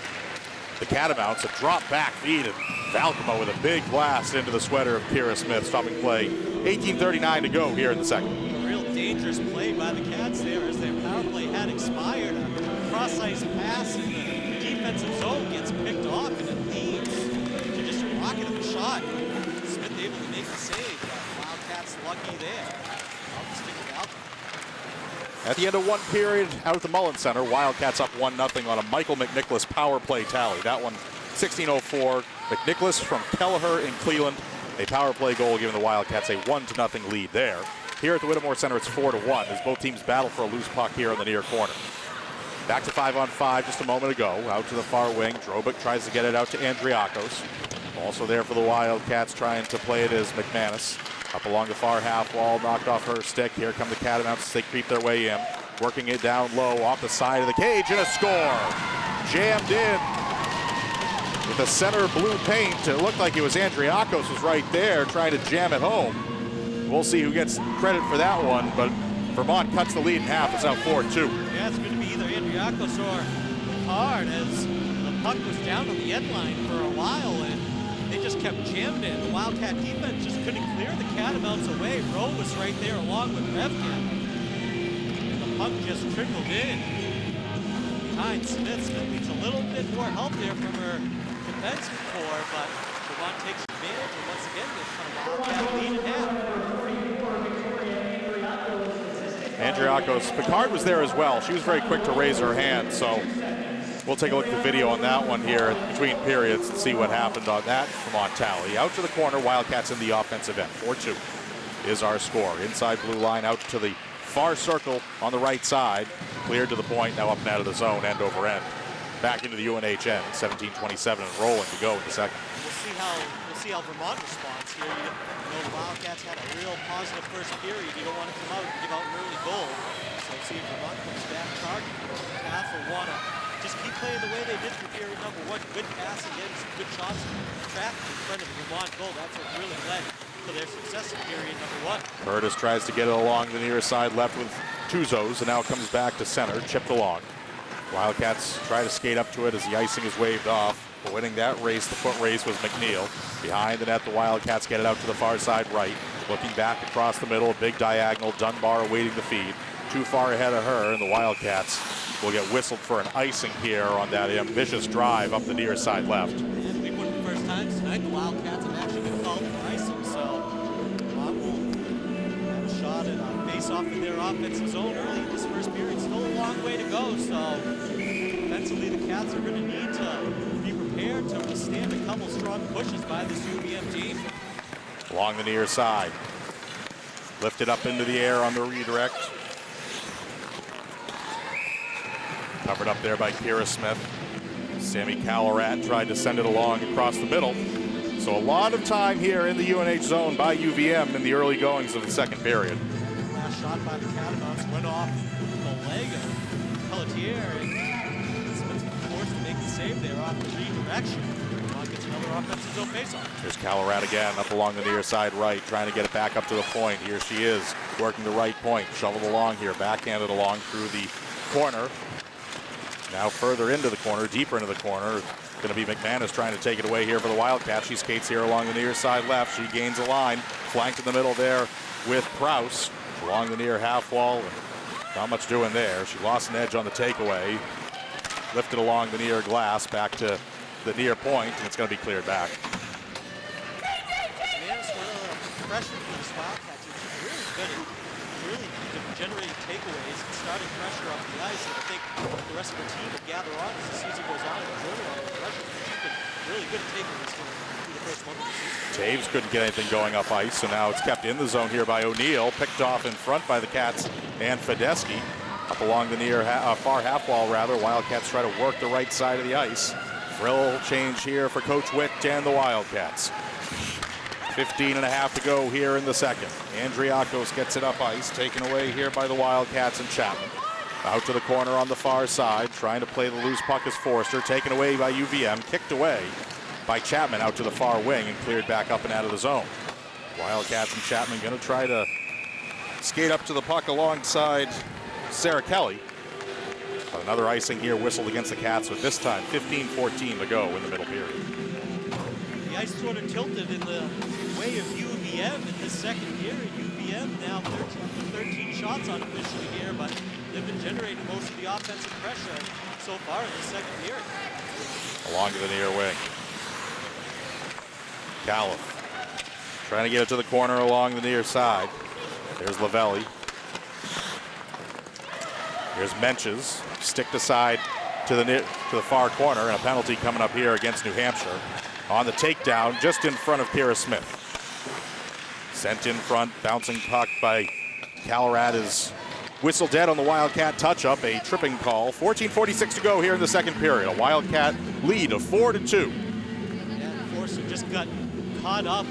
the Catamounts. A drop back feed and Valkema with a big blast into the sweater of Kira Smith. Stopping play. 18:39 to go here in the second. A real dangerous play by the Cats there as their power play had expired. A cross-ice pass in the defensive zone gets picked off and it leads to just a rocket of a shot. Smith able to make the save. Wildcats lucky there. I'll stick with Valkema. At the end of one period, out at the Mullen Center, Wildcats up 1-0 on a Michael McNicholas power play tally. That one, 16:04. McNicholas from Kelleher in Cleveland. A power play goal giving the Wildcats a 1-0 lead there. Here at the Whittemore Center, it's 4-1 as both teams battle for a loose puck here in the near corner. Back to 5-on-5 just a moment ago. Out to the far wing. Drobik tries to get it out to Andriakos. Also there for the Wildcats, trying to play it as McManus. Up along the far half wall, knocked off her stick. Here come the Catamounts as they creep their way in. Working it down low off the side of the cage, and a score. Jammed in with the center blue paint. It looked like it was Andriakos was right there trying to jam it home. We'll see who gets credit for that one, but Vermont cuts the lead in half. It's now 4-2. Yeah, it's going to be either Andriakos or Picard as the puck was down on the end line for a while, and they just kept jammed in. The Wildcat defense just couldn't clear the Catamounts away. Rowe was right there along with Revkin. And the puck just trickled in behind Smith. Smith needs a little bit more help there from her defensive core, but Vermont takes advantage, and once again, they cut a Wildcat lead in half. Andriakos, Picard was there as well. She was very quick to raise her hand, so we'll take a look at the video on that one here between periods to see what happened on that Vermont tally. Out to the corner, Wildcats in the offensive end. 4-2 is our score. Inside blue line out to the far circle on the right side. Cleared to the point, now up and out of the zone, end over end. Back into the UNH end, 17:27 and rolling to go in the second. We'll see how Vermont responds here. You know, the Wildcats had a real positive first period. You don't want to come out and give out an early goal. So we'll see if Vermont comes back targeting. The Cats will want to just keep playing the way they did for period number 1. Good passing, getting some good shots trapped in front of the Vermont goal. That's what really led to their success in period number 1. Curtis tries to get it along the near side left with Tuzos, and now comes back to center, chipped along. Wildcats try to skate up to it as the icing is waved off. But winning that race, the foot race, was McNeil. Behind the net, the Wildcats get it out to the far side right. Looking back across the middle, a big diagonal. Dunbar awaiting the feed. Too far ahead of her, and the Wildcats will get whistled for an icing here on that ambitious drive up the near side left. And we won the first time tonight. The Wildcats have actually been called for icing, so Vermont will have a shot at a face-off in their offensive zone early in this first period. Still a long way to go, so defensively, the Cats are going to need to be prepared to withstand a couple strong pushes by this UVM team. Along the near side. Lifted up into the air on the redirect. Covered up there by Kira Smith. Sammy Callarat tried to send it along across the middle. So a lot of time here in the UNH zone by UVM in the early goings of the second period. Last shot by the Catamounts went off the leg of Pelletier, and Smith's forced to make the save there off the redirection. Vermont gets another offensive zone faceoff. Here's Callarat again up along the near side right, trying to get it back up to the point. Here she is, working the right point, shoveled along here, backhanded along through the corner. Now further into the corner, deeper into the corner. Going to be McManus trying to take it away here for the Wildcats. She skates here along the near side left. She gains a line, flanked in the middle there with Prouse along the near half wall. Not much doing there. She lost an edge on the takeaway. Lifted along the near glass back to the near point, and it's going to be cleared back. McManus, one of the freshmen for this Wildcats, is really good at generating takeaways and starting pressure off the ice. And I think the rest of the team will gather on as the season goes on and build on the pressure. She's been really good at takeaways through the first month of the season. Taves couldn't get anything going up ice, so now it's kept in the zone here by O'Neill. Picked off in front by the Cats and Fedeski. Up along the near far half wall, rather. Wildcats try to work the right side of the ice. Frill change here for Coach Witt and the Wildcats. 15 and a half to go here in the second. Andriakos gets it up ice, taken away here by the Wildcats and Chapman. Out to the corner on the far side, trying to play the loose puck is Forster, taken away by UVM, kicked away by Chapman out to the far wing and cleared back up and out of the zone. Wildcats and Chapman going to try to skate up to the puck alongside Sarah Kelly. But another icing here whistled against the Cats with this time 15-14 to go in the middle period. The ice sort of tilted in the way of UVM in this second period. UVM now 13 shots unofficially here, but they've been generating most of the offensive pressure so far in the second period. Along to the near wing. Califf trying to get it to the corner along the near side. There's Lavelli. Here's Menches, sticked aside to the far corner, and a penalty coming up here against New Hampshire. On the takedown, just in front of Kira Smith. Sent in front, bouncing puck by Callarat is whistled dead on the Wildcat touch-up, a tripping call. 14:46 to go here in the second period. A Wildcat lead of 4-2. Yeah, Forster just got caught up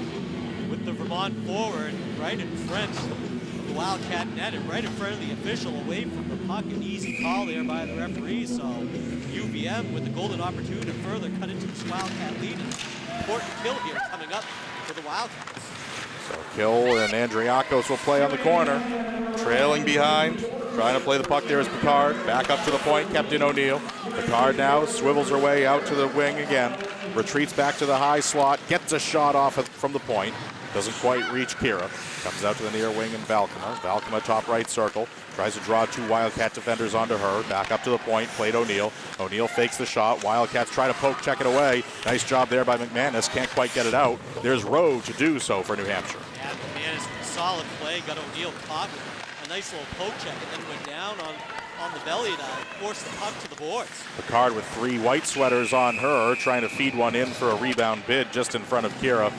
with the Vermont forward right in front of the Wildcat net and right in front of the official, away from the puck. An easy call there by the referee. So UVM with the golden opportunity to further cut into this Wildcat lead. Important kill here coming up for the Wildcats. So Kill and Andriakos will play on the corner. Trailing behind, trying to play the puck there is Picard. Back up to the point, Captain O'Neill. Picard now swivels her way out to the wing again. Retreats back to the high slot, gets a shot off from the point. Doesn't quite reach Kira. Comes out to the near wing and Valkema. Valkema top right circle. Tries to draw two Wildcat defenders onto her. Back up to the point, played O'Neill. O'Neill fakes the shot. Wildcats try to poke, check it away. Nice job there by McManus. Can't quite get it out. There's Rowe to do so for New Hampshire. Yeah, McManus with a solid play. Got O'Neill caught with a nice little poke check and then went down on the belly to force the puck to the boards. Picard with three white sweaters on her, trying to feed one in for a rebound bid just in front of Kira.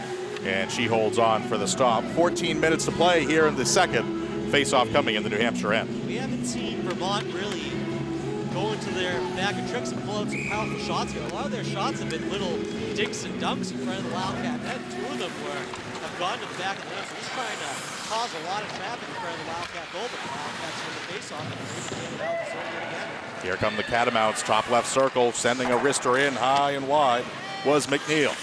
And she holds on for the stop. 14 minutes to play here in the second. Face-off coming in the New Hampshire end. We haven't seen Vermont really go into their bag of tricks and pull out some powerful shots here. A lot of their shots have been little dinks and dunks in front of the Wildcat net. Two of them have gone to the back of the net. So just trying to cause a lot of traffic in front of the Wildcat goal, but the Wildcats win the face-off and they're able to get it out and zone it again. Here come the Catamounts, top left circle, sending a wrister in high and wide was McNeil.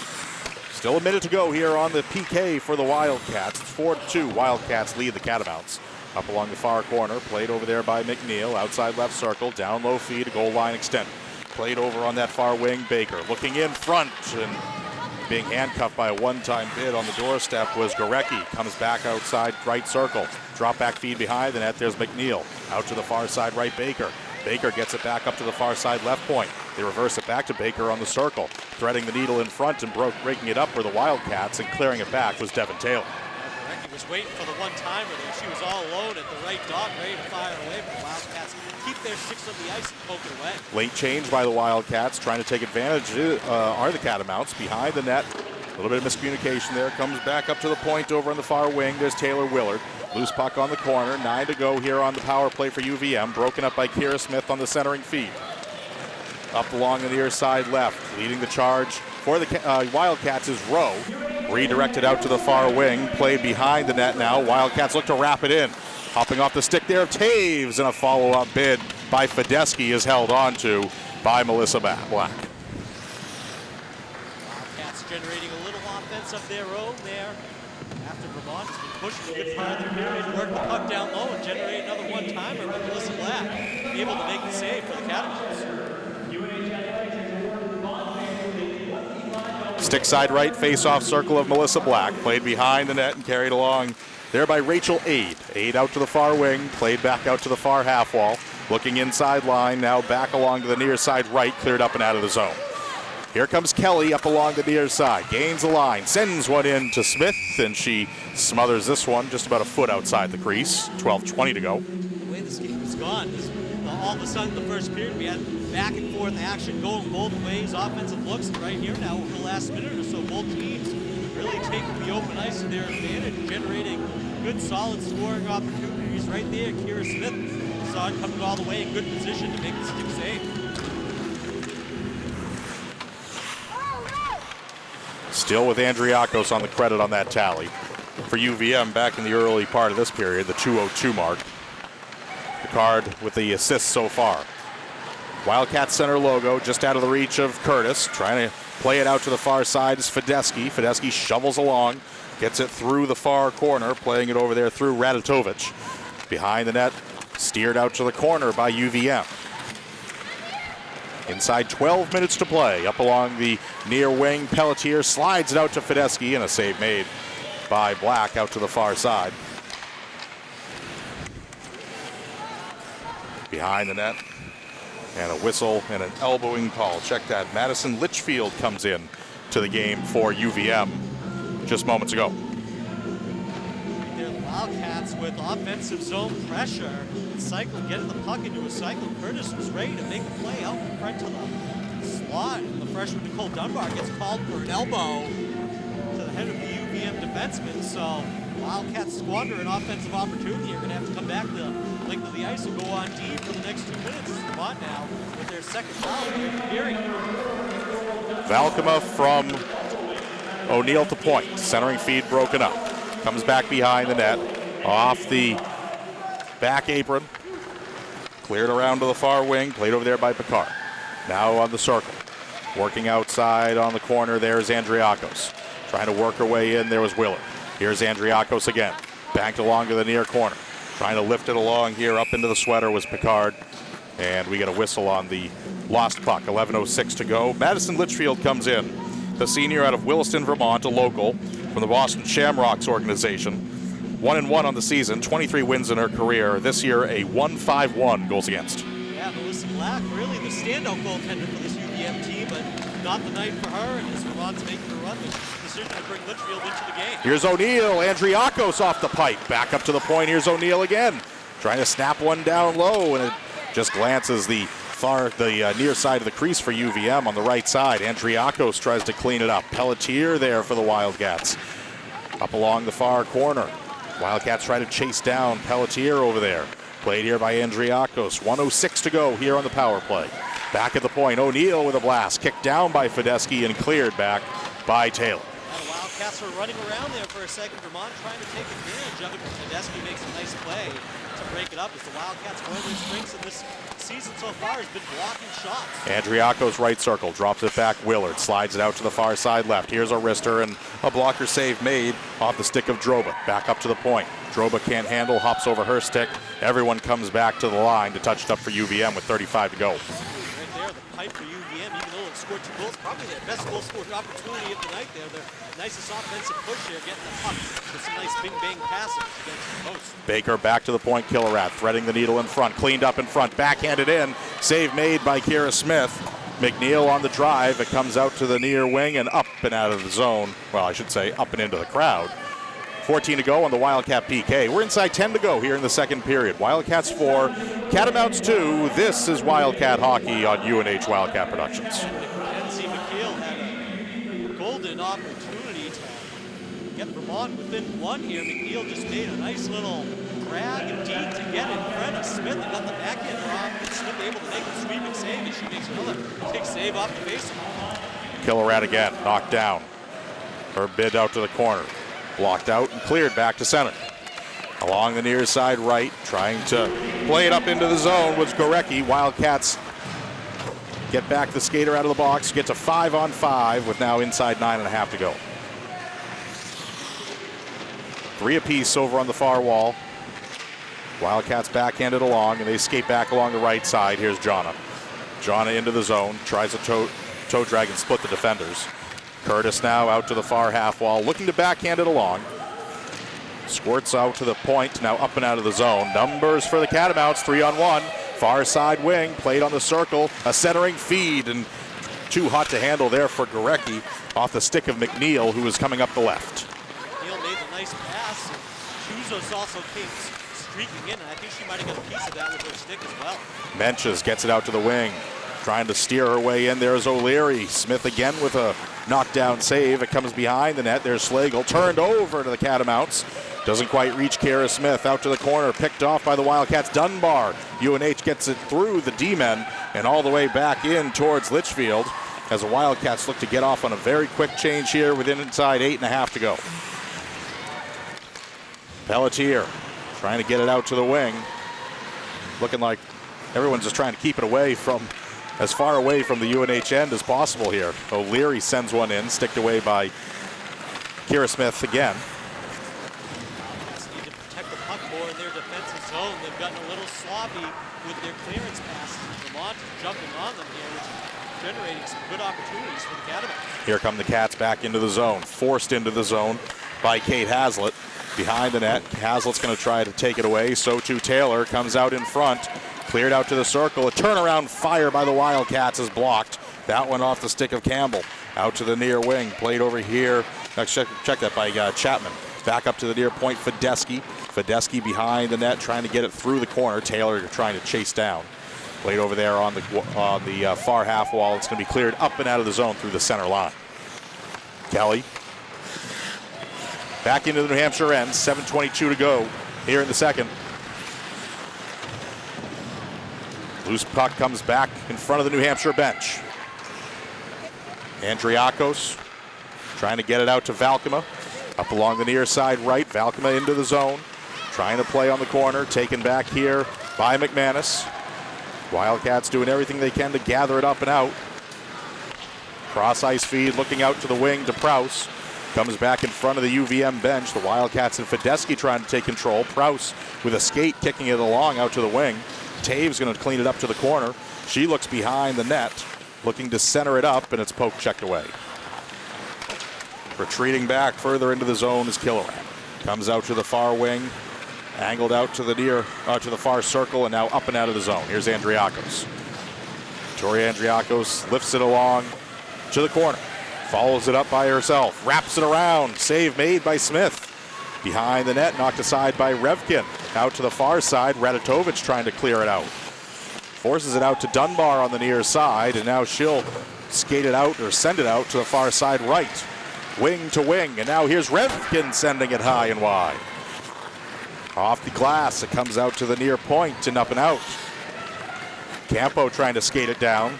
Still a minute to go here on the PK for the Wildcats. It's 4-2. Wildcats lead the Catamounts. Up along the far corner, played over there by McNeil. Outside left circle, down low feed, goal line extended. Played over on that far wing, Baker. Looking in front and being handcuffed by a one-time bid on the doorstep was Gorecki. Comes back outside right circle. Drop back feed behind the net. There's McNeil. Out to the far side right, Baker. Baker gets it back up to the far side left point. They reverse it back to Baker on the circle. Threading the needle in front and breaking it up for the Wildcats, and clearing it back was Devin Taylor. Gorecki was waiting for the one-timer there. She was all alone at the right dot, ready to fire away, but the Wildcats keep their sticks on the ice and poke it away. Late change by the Wildcats, trying to take advantage are the Catamounts behind the net. A little bit of miscommunication there. Comes back up to the point over on the far wing. There's Taylor Willard. Loose puck on the corner. 9 to go here on the power play for UVM. Broken up by Kira Smith on the centering feed. Up along the near side left. Leading the charge for the Wildcats is Rowe. Redirected out to the far wing. Played behind the net now. Wildcats look to wrap it in. Hopping off the stick there of Taves, and a follow-up bid by Fedeski is held onto by Melissa Black. Wildcats generating a little offense of their own there. After Vermont has been pushing a good part of the period, work the puck down low and generate another one-timer with Melissa Black, able to make the save for the Catamounts. Stick side right, face-off circle of Melissa Black. Played behind the net and carried along there by Rachel Aid. Aid out to the far wing, played back out to the far half wall. Looking inside line, now back along to the near side right, cleared up and out of the zone. Here comes Kelly up along the near side, gains the line, sends one in to Smith, and she smothers this one just about a foot outside the crease. 12:20 to go. The way this game has gone is all of a sudden the first period we had back and forth action going both ways, offensive looks, and right here now over the last minute or so, both teams really taking the open ice to their advantage, generating good solid scoring opportunities right there. Kira Smith saw it coming all the way in good position to make the stick save. Still with Andriakos on the credit on that tally. For UVM back in the early part of this period, the 2:02 mark. Picard with the assist so far. Wildcat Center logo just out of the reach of Curtis. Trying to play it out to the far side is Fedeski. Fedeski shovels along, gets it through the far corner, playing it over there through Raditovic. Behind the net, steered out to the corner by UVM. Inside 12 minutes to play. Up along the near wing, Pelletier slides it out to Fedeski, and a save made by Black out to the far side. Behind the net, and a whistle and an elbowing call. Check that. Madison Litchfield comes in to the game for UVM just moments ago. They're the Wildcats with offensive zone pressure. Cycle getting the puck into a cycle. Curtis was ready to make a play out in front to the slot. The freshman Nicole Dunbar gets called for an elbow to the head of the UVM defenseman. So Wildcats squander an offensive opportunity. You're going to have to come back the length of the ice and go on deep for the next 2 minutes. Vermont now with their second foul in the period. Valkema from O'Neill to point. Centering feed broken up. Comes back behind the net. Off the back apron. Cleared around to the far wing. Played over there by Picard. Now on the circle. Working outside on the corner. There's Andriakos. Trying to work her way in. There was Willard. Here's Andriakos again. Banked along to the near corner. Trying to lift it along here. Up into the sweater was Picard. And we get a whistle on the lost puck. 11:06 to go. Madison Litchfield comes in. The senior out of Williston, Vermont, a local from the Boston Shamrocks organization. 1-1 on the season, 23 wins in her career. This year, a 1.51 goals against. Yeah, Melissa Black, really the standout goaltender for this UVM team, but not the night for her. And as Vermont's making a run, the decision to bring Litchfield into the game. Here's O'Neill. Andriakos off the pipe. Back up to the point. Here's O'Neill again. Trying to snap one down low, and it just glances the near side of the crease for UVM on the right side. Andriakos tries to clean it up. Pelletier there for the Wildcats. Up along the far corner. Wildcats try to chase down Pelletier over there. Played here by Andriakos. 1:06 to go here on the power play. Back at the point, O'Neill with a blast. Kicked down by Fedeski and cleared back by Taylor. And the Wildcats were running around there for a second. Vermont trying to take advantage of it, but Fedeski makes a nice play to break it up as the Wildcats, one of their strengths in this season so far has been blocking shots. Andriakos right circle, drops it back. Willard slides it out to the far side left. Here's a wrister and a blocker save made off the stick of Droba. Back up to the point. Droba can't handle, hops over her stick. Everyone comes back to the line to touch it up for UVM with 35 to go. Right there, the pipe for UVM, even though it scored 2 goals, probably their best goal scoring opportunity of the night there. Their nicest offensive push here, getting the puck with some nice bing-bang passes against the post. Baker back to the point, Killerat threading the needle in front, cleaned up in front, backhanded in, save made by Kira Smith. McNeil on the drive, it comes out to the near wing and up and out of the zone. Well, I should say up and into the crowd 14 to go on the Wildcat PK. We're inside 10 to go here in the second period. Wildcats 4, Catamounts 2. This is Wildcat Hockey on UNH Wildcat Productions. Mackenzie McKeel had a golden opportunity to get Vermont within one here. McNeil just made a nice little drag and deep to get in front of Smith and got the backhand off. And Smith able to make a sweeping save as she makes another big save off the face. Killerat again, knocked down. Her bid out to the corner. Blocked out and cleared back to center. Along the near side right, trying to play it up into the zone was Gorecki. Wildcats get back the skater out of the box, get to 5-on-5 with now inside 9.5 to go. 3 apiece over on the far wall. Wildcats backhanded along, and they skate back along the right side. Here's Jonna. Jonna into the zone, tries a toe drag and split the defenders. Curtis now out to the far half wall, looking to backhand it along. Squirts out to the point, now up and out of the zone. Numbers for the Catamounts, 3-on-1. Far side wing, played on the circle. A centering feed, and too hot to handle there for Gorecki off the stick of McNeil, who was coming up the left. McNeil made the nice pass, and Chuzos also came streaking in, and I think she might have got a piece of that with her stick as well. Menches gets it out to the wing. Trying to steer her way in. There's O'Leary. Smith again with a knockdown save. It comes behind the net. There's Schlegel. Turned over to the Catamounts. Doesn't quite reach Kara Smith. Out to the corner. Picked off by the Wildcats. Dunbar. UNH gets it through the D-men and all the way back in towards Litchfield as the Wildcats look to get off on a very quick change here within inside 8.5 to go. Pelletier trying to get it out to the wing. Looking like everyone's just trying to keep it away from as far away from the UNH end as possible here. O'Leary sends one in, sticked away by Kira Smith again. Just need to protect the puck more in their defensive zone. They've gotten a little sloppy with their clearance passes. Vermont is jumping on them here, which is generating some good opportunities for the Catamounts. Here come the Cats back into the zone, forced into the zone by Kate Haslett. Behind the net, Haslett's going to try to take it away. So too Taylor comes out in front. Cleared out to the circle. A turnaround fire by the Wildcats is blocked. That one off the stick of Campbell. Out to the near wing. Played over here. Check that by Chapman. Back up to the near point. Fedeschi behind the net, trying to get it through the corner. Taylor trying to chase down. Played over there on the far half wall. It's going to be cleared up and out of the zone through the center line. Kelly. Back into the New Hampshire end. 7:22 to go here in the second. Loose puck comes back in front of the New Hampshire bench. Andriakos trying to get it out to Valkema. Up along the near side right. Valkema into the zone. Trying to play on the corner. Taken back here by McManus. Wildcats doing everything they can to gather it up and out. Cross ice feed looking out to the wing to Prouse. Comes back in front of the UVM bench. The Wildcats and Fedeschi trying to take control. Prouse with a skate kicking it along out to the wing. Taves going to clean it up to the corner. She looks behind the net, looking to center it up, and it's poke checked away. Retreating back further into the zone is Killerat. Comes out to the far wing, angled out to the far circle, and now up and out of the zone. Here's Andriakos. Tori Andriakos lifts it along to the corner, follows it up by herself, wraps it around. Save made by Smith. Behind the net, knocked aside by Revkin. Out to the far side, Raditovic trying to clear it out. Forces it out to Dunbar on the near side, and now she'll skate it out or send it out to the far side right. Wing to wing, and now here's Revkin sending it high and wide. Off the glass, it comes out to the near point and up and out. Campo trying to skate it down.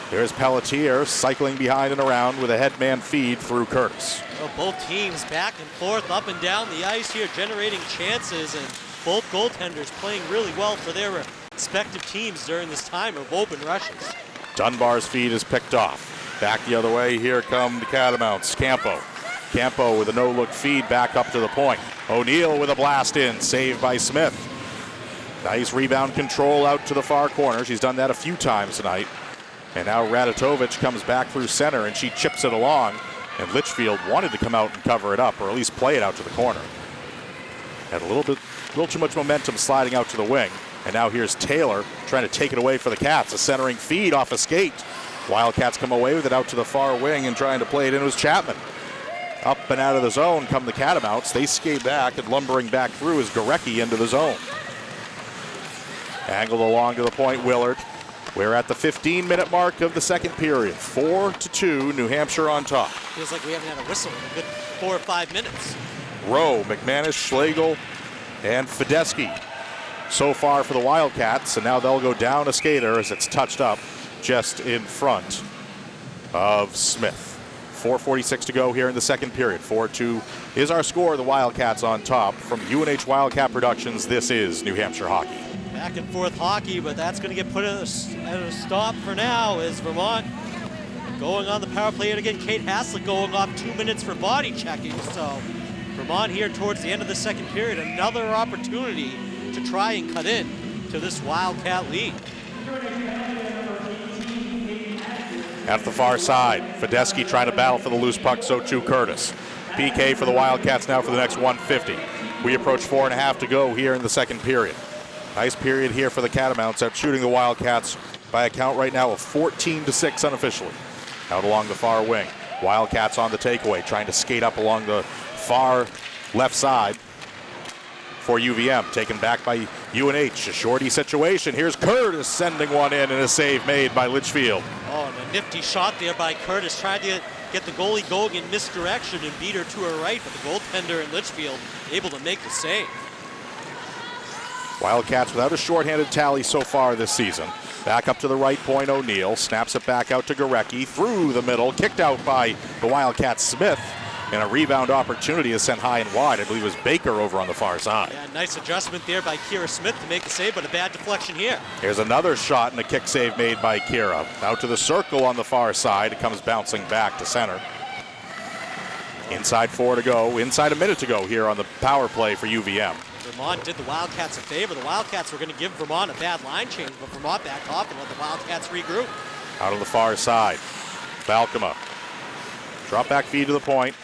There's Pelletier cycling behind and around with a headman feed through Curtis. Well, both teams back and forth, up and down the ice here, generating chances, and both goaltenders playing really well for their respective teams during this time of open rushes. Dunbar's feed is picked off. Back the other way, here come the Catamounts. Campo with a no-look feed back up to the point. O'Neill with a blast in, saved by Smith. Nice rebound control out to the far corner. She's done that a few times tonight. And now Raditovic comes back through center, and she chips it along. And Litchfield wanted to come out and cover it up, or at least play it out to the corner. Had a little too much momentum sliding out to the wing. And now here's Taylor trying to take it away for the Cats. A centering feed off a skate. Wildcats come away with it out to the far wing and trying to play it in was Chapman. Up and out of the zone come the Catamounts. They skate back, and lumbering back through is Gorecki into the zone. Angled along to the point, Willard. We're at the 15-minute mark of the second period. 4-2, New Hampshire on top. Feels like we haven't had a whistle in a good 4 or 5 minutes. Rowe, McManus, Schlegel, and Fedeski so far for the Wildcats, and now they'll go down a skater as it's touched up just in front of Smith. 4:46 to go here in the second period. 4-2 is our score. The Wildcats on top. From UNH Wildcat Productions, this is New Hampshire hockey. Back and forth hockey, but that's going to get put at a stop for now as Vermont going on the power play. And again, Kate Haslett going off 2 minutes for body checking. So Vermont here towards the end of the second period, another opportunity to try and cut in to this Wildcat lead. At the far side, Fedeski trying to battle for the loose puck, so too Curtis. PK for the Wildcats now for the next 150. We approach 4.5 to go here in the second period. Nice period here for the Catamounts, out shooting the Wildcats by a count right now of 14-6 unofficially. Out along the far wing. Wildcats on the takeaway, trying to skate up along the far left side for UVM. Taken back by UNH. A shorty situation. Here's Curtis sending one in, and a save made by Litchfield. Oh, and a nifty shot there by Curtis. Tried to get the goalie going in misdirection and beat her to her right, but the goaltender in Litchfield able to make the save. Wildcats without a shorthanded tally so far this season. Back up to the right point, O'Neill. Snaps it back out to Gorecki. Through the middle. Kicked out by the Wildcats Smith. And a rebound opportunity is sent high and wide. I believe it was Baker over on the far side. Yeah, nice adjustment there by Kira Smith to make the save, but a bad deflection here. Here's another shot and a kick save made by Kira. Out to the circle on the far side. It comes bouncing back to center. Inside 4 to go. Inside a minute to go here on the power play for UVM. Vermont did the Wildcats a favor. The Wildcats were going to give Vermont a bad line change, but Vermont backed off and let the Wildcats regroup. Out on the far side. Valkema. Drop back feed to the point.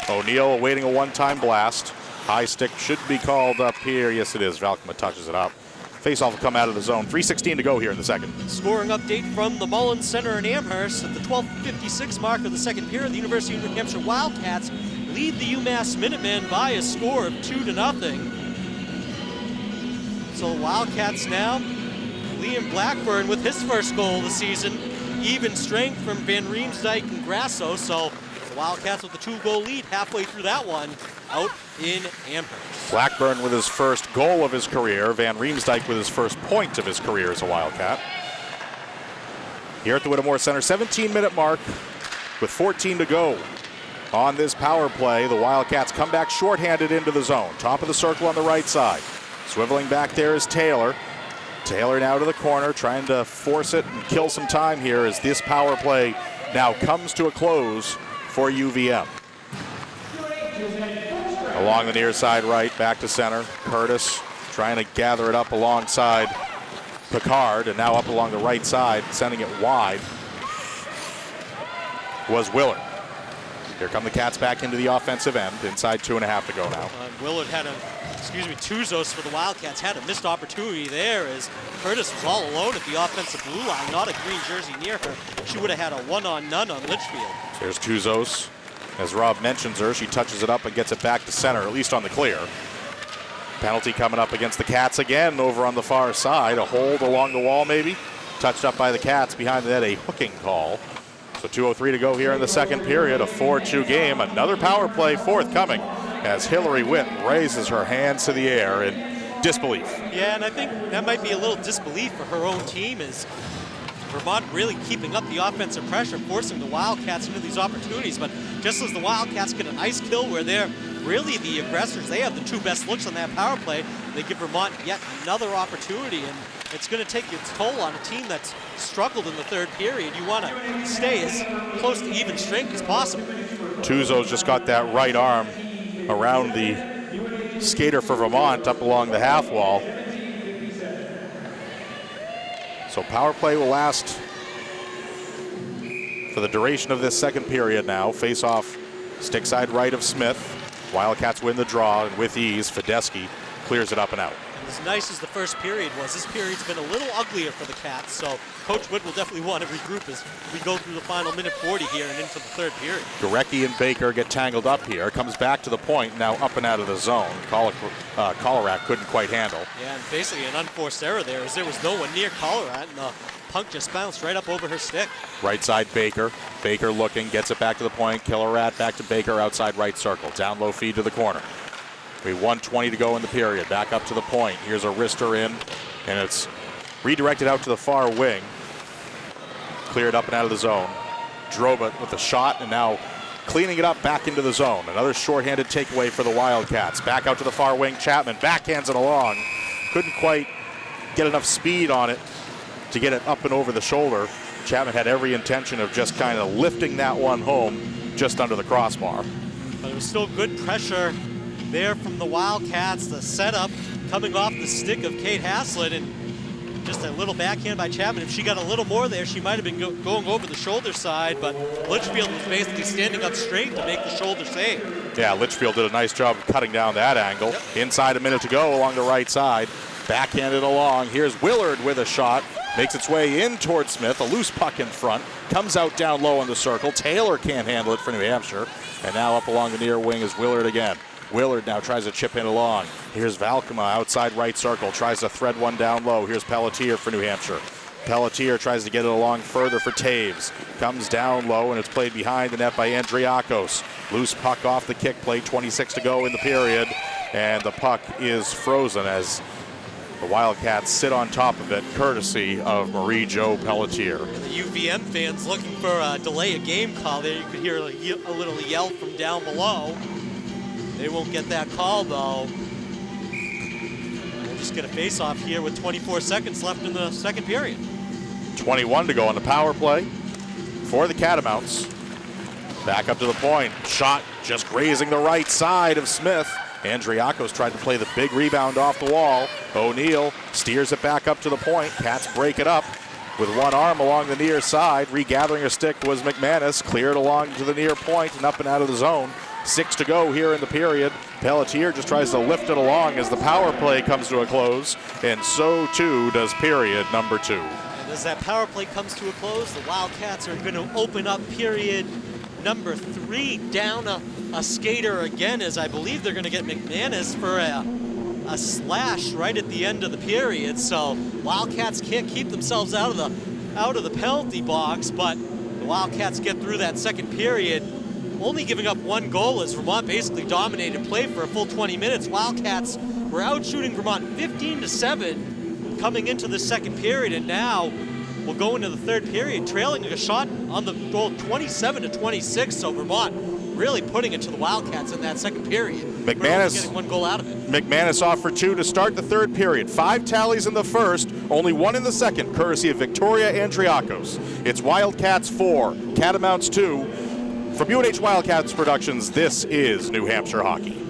O'Neill awaiting a one-time blast. High stick should be called up here. Yes, it is. Valkema touches it up. Face-off will come out of the zone. 3:16 to go here in the second. Scoring update from the Mullins Center in Amherst. At the 12:56 mark of the second period, the University of New Hampshire Wildcats lead the UMass Minutemen by a score of 2-0. So the Wildcats now, Liam Blackburn with his first goal of the season. Even strength from Van Riemsdyk and Grasso. So the Wildcats with the 2-goal lead halfway through that one out in Amherst. Blackburn with his first goal of his career. Van Riemsdyk with his first point of his career as a Wildcat. Here at the Whittemore Center, 17-minute mark with 14 to go. On this power play, the Wildcats come back shorthanded into the zone. Top of the circle on the right side. Swiveling back there is Taylor. Taylor now to the corner, trying to force it and kill some time here as this power play now comes to a close for UVM. Along the near side right, back to center. Curtis trying to gather it up alongside Picard, and now up along the right side, sending it wide was Willard. Here come the Cats back into the offensive end. Inside 2.5 to go now. Willard had Tuzos for the Wildcats had a missed opportunity there as Curtis was all alone at the offensive blue line, not a green jersey near her. She would have had a one-on-none on Litchfield. There's Tuzos. As Rob mentions her, she touches it up and gets it back to center, at least on the clear. Penalty coming up against the Cats again over on the far side. A hold along the wall maybe. Touched up by the Cats behind the net, a hooking call. So 2:03 to go here in the second period, a 4-2 game. Another power play forthcoming as Hillary Witt raises her hands to the air in disbelief. Yeah, and I think that might be a little disbelief for her own team as Vermont really keeping up the offensive pressure, forcing the Wildcats into these opportunities. But just as the Wildcats get an ice kill where they're really the aggressors, they have the two best looks on that power play, they give Vermont yet another opportunity. And it's going to take its toll on a team that's struggled in the third period. You want to stay as close to even strength as possible. Tuzos just got that right arm around the skater for Vermont up along the half wall. So power play will last for the duration of this second period now. Face off stick side right of Smith. Wildcats win the draw, and with ease, Fedeski clears it up and out. As nice as the first period was, this period's been a little uglier for the Cats, so Coach Wood will definitely want to regroup as we go through the final minute 40 here and into the third period. Gorecki and Baker get tangled up here. Comes back to the point, now up and out of the zone. Colerac couldn't quite handle. Yeah, and basically an unforced error there, as there was no one near Colerac, and the puck just bounced right up over her stick. Right side Baker. Baker looking, gets it back to the point. Colerac back to Baker outside right circle. Down low feed to the corner. We 1:20 to go in the period. Back up to the point. Here's a wrister in, and it's redirected out to the far wing. Cleared up and out of the zone. Droba with a shot, and now cleaning it up back into the zone. Another shorthanded takeaway for the Wildcats. Back out to the far wing. Chapman backhands it along. Couldn't quite get enough speed on it to get it up and over the shoulder. Chapman had every intention of just kind of lifting that one home just under the crossbar. But it was still good pressure there from the Wildcats. The setup coming off the stick of Kate Haslett, and just a little backhand by Chapman. If she got a little more there, she might have been going over the shoulder side, but Litchfield was basically standing up straight to make the shoulder save. Yeah, Litchfield did a nice job of cutting down that angle. Yep. Inside a minute to go along the right side. Backhanded along. Here's Willard with a shot. Makes its way in towards Smith. A loose puck in front. Comes out down low in the circle. Taylor can't handle it for New Hampshire. And now up along the near wing is Willard again. Willard now tries to chip in along. Here's Valkema outside right circle. Tries to thread one down low. Here's Pelletier for New Hampshire. Pelletier tries to get it along further for Taves. Comes down low, and it's played behind the net by Andriakos. Loose puck off the kick plate. 26 to go in the period. And the puck is frozen as the Wildcats sit on top of it, courtesy of Marie-Jo Pelletier. And the UVM fans looking for a delay of game call there. You could hear a little yell from down below. They won't get that call, though. We'll just get a face-off here with 24 seconds left in the second period. 21 to go on the power play for the Catamounts. Back up to the point. Shot just grazing the right side of Smith. Andriakos tried to play the big rebound off the wall. O'Neill steers it back up to the point. Cats break it up with one arm along the near side. Regathering a stick was McManus. Cleared along to the near point and up and out of the zone. 6 to go here in the period. Pelletier just tries to lift it along as the power play comes to a close, and so too does period number 2. And as that power play comes to a close, the Wildcats are going to open up period number 3 down a skater again, as I believe they're going to get McManus for a slash right at the end of the period. So Wildcats can't keep themselves out of the penalty box, but the Wildcats get through that second period, only giving up one goal as Vermont basically dominated play for a full 20 minutes. Wildcats were out shooting Vermont 15-7 coming into the second period, and now we'll go into the third period trailing a shot on the goal 27-26. So Vermont really putting it to the Wildcats in that second period. McManus getting one goal out of it. McManus off for 2 to start the third period. 5 tallies in the first, only 1 in the second, courtesy of Victoria Andriakos. It's Wildcats 4, Catamounts 2. From UNH Wildcats Productions, this is New Hampshire Hockey.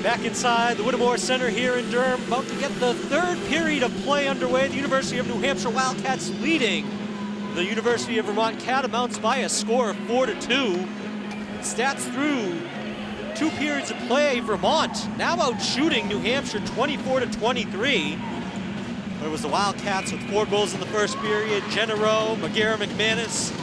Back inside the Whittemore Center here in Durham, about to get the third period of play underway. The University of New Hampshire Wildcats leading the University of Vermont Catamounts by a score of 4-2. Stats through 2 periods of play, Vermont now out shooting New Hampshire 24-23. But it was the Wildcats with 4 goals in the first period. Jenna Rowe, McGarrett McManus,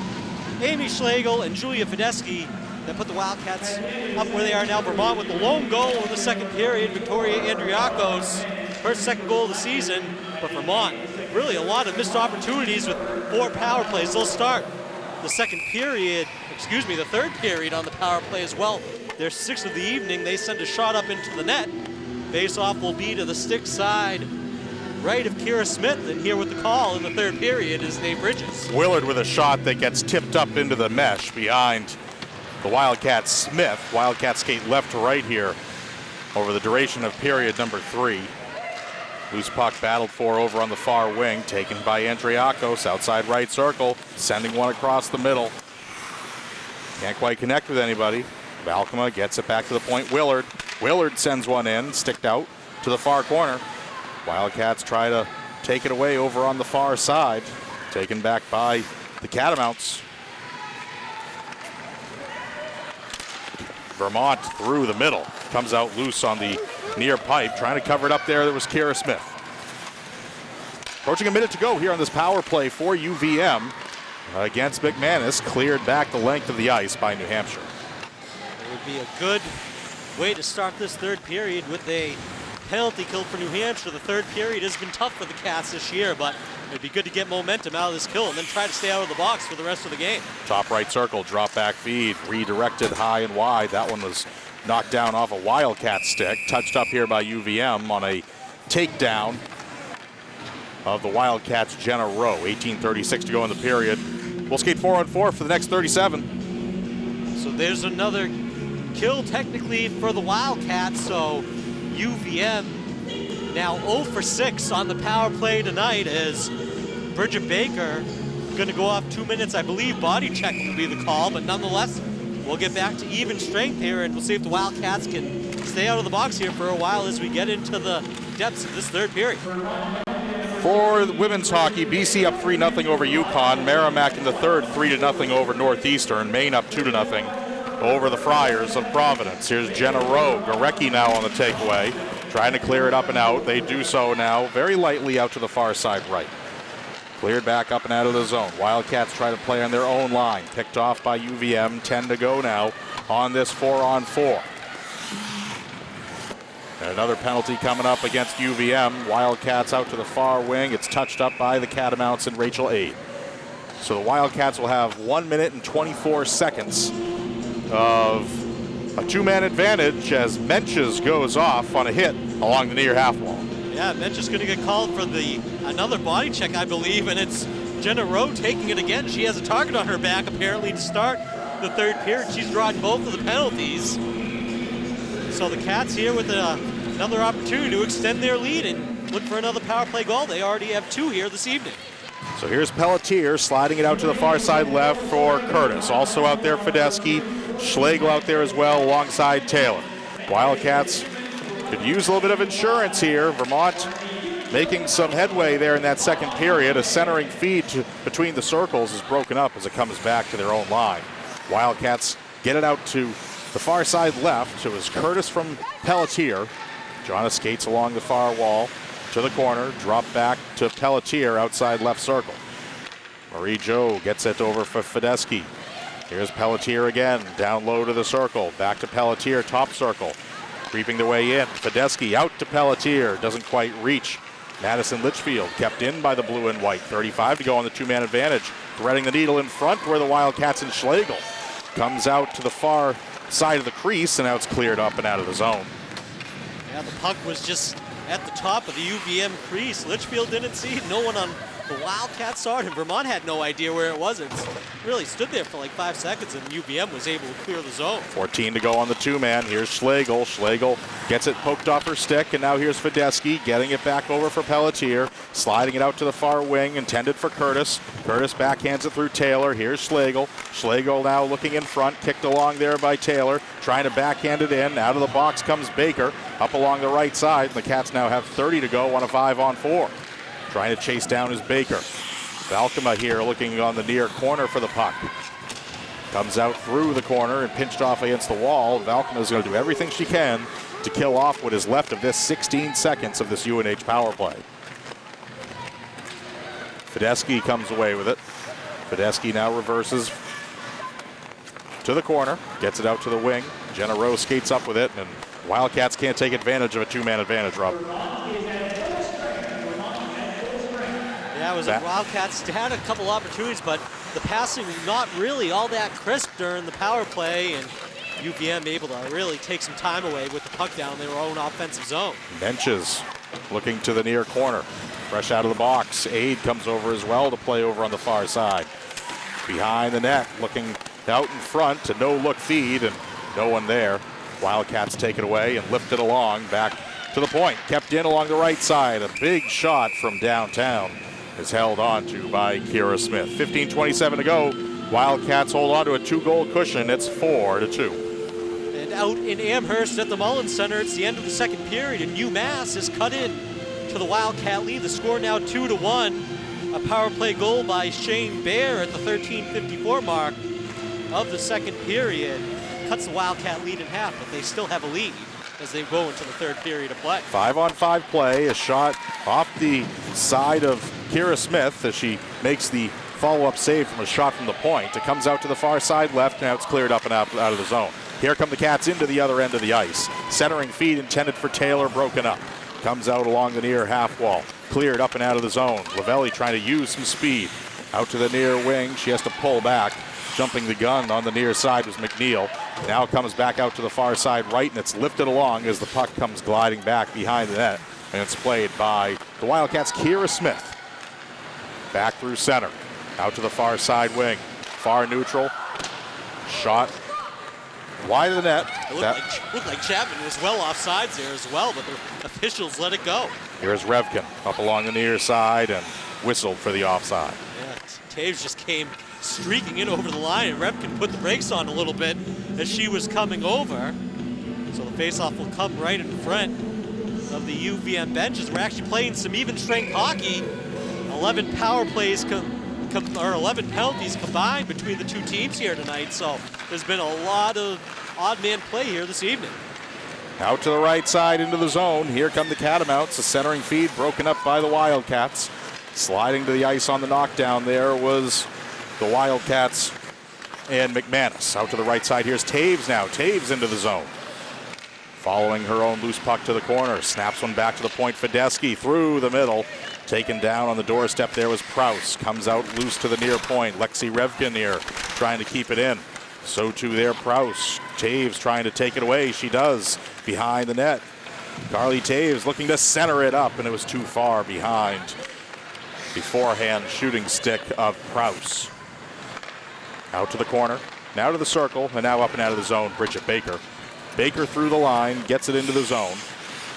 Amy Schlegel, and Julia Fidesky that put the Wildcats up where they are now. Vermont with the lone goal in the second period. Victoria Andriakos, first second goal of the season. But Vermont, really a lot of missed opportunities with 4 power plays. They'll start the the third period on the power play as well. Their 6th of the evening. They send a shot up into the net. Face-off will be to the stick side right of Kira Smith, and here with the call in the third period is Nate Bridges. Willard with a shot that gets tipped up into the mesh behind the Wildcats Smith. Wildcats skate left to right here over the duration of period number 3. Loose puck battled for over on the far wing, taken by Andriakos outside right circle, sending one across the middle. Can't quite connect with anybody. Valkema gets it back to the point. Willard sends one in, sticked out to the far corner. Wildcats try to take it away over on the far side. Taken back by the Catamounts. Vermont through the middle. Comes out loose on the near pipe. Trying to cover it up there. There was Kira Smith. Approaching a minute to go here on this power play for UVM against McManus. Cleared back the length of the ice by New Hampshire. It would be a good way to start this third period with a penalty kill for New Hampshire. The third period has been tough for the Cats this year, but it'd be good to get momentum out of this kill and then try to stay out of the box for the rest of the game. Top right circle, drop back feed, redirected high and wide. That one was knocked down off a Wildcat stick. Touched up here by UVM on a takedown of the Wildcats' Jenna Rowe. 18:36 to go in the period. We'll skate 4-on-4 for the next 37. So there's another kill technically for the Wildcats. So UVM now 0 for 6 on the power play tonight as Bridget Baker going to go off 2 minutes. I believe body check will be the call, but nonetheless, we'll get back to even strength here and we'll see if the Wildcats can stay out of the box here for a while as we get into the depths of this third period. For women's hockey, BC up 3-0 over Yukon. Merrimack in the third 3-0 over Northeastern. Maine up 2-0 over the Friars of Providence. Here's Jenna Rowe. Gorecki now on the takeaway, trying to clear it up and out. They do so now very lightly out to the far side right. Cleared back up and out of the zone. Wildcats try to play on their own line. Picked off by UVM. 10 to go now on this 4-on-4. And another penalty coming up against UVM. Wildcats out to the far wing. It's touched up by the Catamounts and Rachel Aid. So the Wildcats will have 1 minute and 24 seconds of a 2-man advantage as Menches goes off on a hit along the near half wall. Yeah, Menches going to get called for another body check, I believe, and it's Jenna Rowe taking it again. She has a target on her back apparently to start the third period. She's drawn both of the penalties. So the Cats here with another opportunity to extend their lead and look for another power play goal. They already have 2 here this evening. So here's Pelletier sliding it out to the far side left for Curtis. Also out there, Fidesky. Schlegel out there as well alongside Taylor. Wildcats could use a little bit of insurance here. Vermont making some headway there in that second period. A centering feed between the circles is broken up as it comes back to their own line. Wildcats get it out to the far side left. It was Curtis from Pelletier. Jonna skates along the far wall to the corner. Drop back to Pelletier outside left circle. Marie Jo gets it over for Fidesky. Here's Pelletier again, down low to the circle. Back to Pelletier, top circle. Creeping their way in. Fidesky out to Pelletier, doesn't quite reach. Madison Litchfield kept in by the blue and white. 35 to go on the 2-man advantage. Threading the needle in front where the Wildcats and Schlegel. Comes out to the far side of the crease and now it's cleared up and out of the zone. Yeah, the puck was just at the top of the UVM crease. Litchfield didn't see it. No one on The Wildcats saw it, and Vermont had no idea where it was. It really stood there for like 5 seconds, and UVM was able to clear the zone. 14 to go on the two-man. Here's Schlegel. Schlegel gets it poked off her stick, and now here's Fedeschi getting it back over for Pelletier, sliding it out to the far wing, intended for Curtis. Curtis backhands it through Taylor. Here's Schlegel. Schlegel now looking in front, kicked along there by Taylor, trying to backhand it in. Out of the box comes Baker, up along the right side, and the Cats now have 30 to go on a 5-on-4. Trying to chase down is Baker. Valkema here looking on the near corner for the puck. Comes out through the corner and pinched off against the wall. Valkema is going to do everything she can to kill off what is left of this 16 seconds of this UNH power play. Fedeschi comes away with it. Fedeschi now reverses to the corner, gets it out to the wing. Jenna Rowe skates up with it, and Wildcats can't take advantage of a two-man advantage, Rob. Yeah, it was a Wildcats had a couple opportunities, but the passing not really all that crisp during the power play, and UVM able to really take some time away with the puck down their own offensive zone. Benches looking to the near corner. Fresh out of the box. Aid comes over as well to play over on the far side. Behind the net, looking out in front, a no-look feed, and no one there. Wildcats take it away and lift it along back to the point. Kept in along the right side. A big shot from downtown is held on to by Kira Smith. 15:27 to go. Wildcats hold on to a 2-goal cushion. It's 4-2. And out in Amherst at the Mullins Center, it's the end of the second period, and UMass has cut in to the Wildcat lead. The score now 2-1. A power play goal by Shane Baer at the 13:54 mark of the second period. Cuts the Wildcat lead in half, but they still have a lead as they go into the third period of play. 5-on-5 play. A shot off the side of Kira Smith as she makes the follow-up save from a shot from the point. It comes out to the far side left. Now it's cleared up and out of the zone. Here come the Cats into the other end of the ice. Centering feed intended for Taylor, broken up. Comes out along the near half wall. Cleared up and out of the zone. Lavelli trying to use some speed. Out to the near wing. She has to pull back. Jumping the gun on the near side was McNeil. Now it comes back out to the far side right, and it's lifted along as the puck comes gliding back behind the net. And it's played by the Wildcats' Kira Smith. Back through center. Out to the far side wing. Far neutral. Shot wide of the net. It looked like Chapman was well off sides there as well, but the officials let it go. Here's Revkin up along the near side and whistled for the offside. Yeah, Taves just came streaking in over the line, and Revkin put the brakes on a little bit as she was coming over. So the faceoff will come right in front of the UVM benches. We're actually playing some even strength hockey. 11 power plays or 11 penalties combined between the two teams here tonight. So there's been a lot of odd man play here this evening. Out to the right side into the zone. Here come the Catamounts. A centering feed broken up by the Wildcats. Sliding to the ice on the knockdown there was the Wildcats and McManus. Out to the right side, here's Taves now. Taves into the zone. Following her own loose puck to the corner. Snaps one back to the point. Fedeschi through the middle. Taken down on the doorstep there was Prouse. Comes out loose to the near point. Lexi Revkin here trying to keep it in. So too there Prouse. Taves trying to take it away. She does. Behind the net. Carly Taves looking to center it up, and it was too far behind the forehand shooting stick of Prouse. Out to the corner, now to the circle, and now up and out of the zone, Bridget Baker. Baker through the line, gets it into the zone.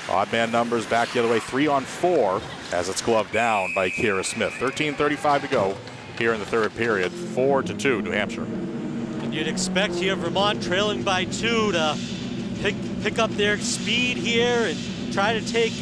Odd man numbers back the other way, 3-on-4, as it's gloved down by Kira Smith. 13:35 to go here in the third period, 4-2 New Hampshire. And you'd expect here Vermont trailing by 2 to pick up their speed here and try to take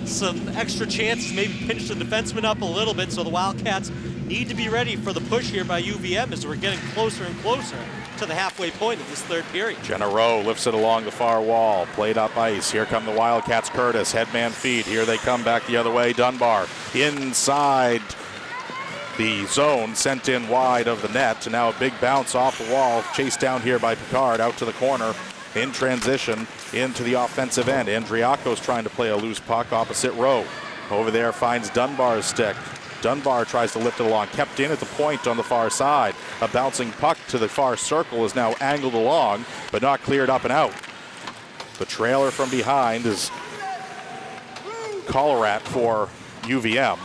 some extra chances, maybe pinch the defenseman up a little bit, so the Wildcats need to be ready for the push here by UVM as we're getting closer and closer to the halfway point of this third period. Jenna Rowe lifts it along the far wall, played up ice. Here come the Wildcats. Curtis, headman feed. Here they come back the other way. Dunbar inside the zone, sent in wide of the net. And now a big bounce off the wall, chased down here by Picard, out to the corner. In transition into the offensive end. Andriako's trying to play a loose puck opposite Rowe. Over there finds Dunbar's stick. Dunbar tries to lift it along, kept in at the point on the far side. A bouncing puck to the far circle is now angled along, but not cleared up and out. The trailer from behind is Collerat for UVM.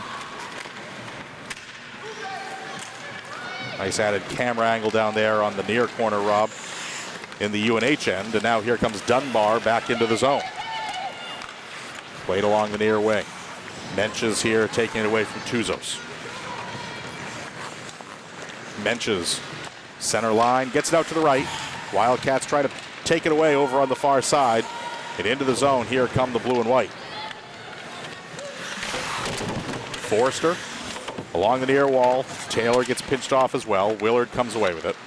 Nice added camera angle down there on the near corner, Rob, in the UNH end. And now here comes Dunbar back into the zone. Played along the near wing. Menches here taking it away from Tuzos. Menches, center line, gets it out to the right. Wildcats try to take it away over on the far side. And into the zone, here come the blue and white. Forrester along the near wall. Taylor gets pinched off as well. Willard comes away with it.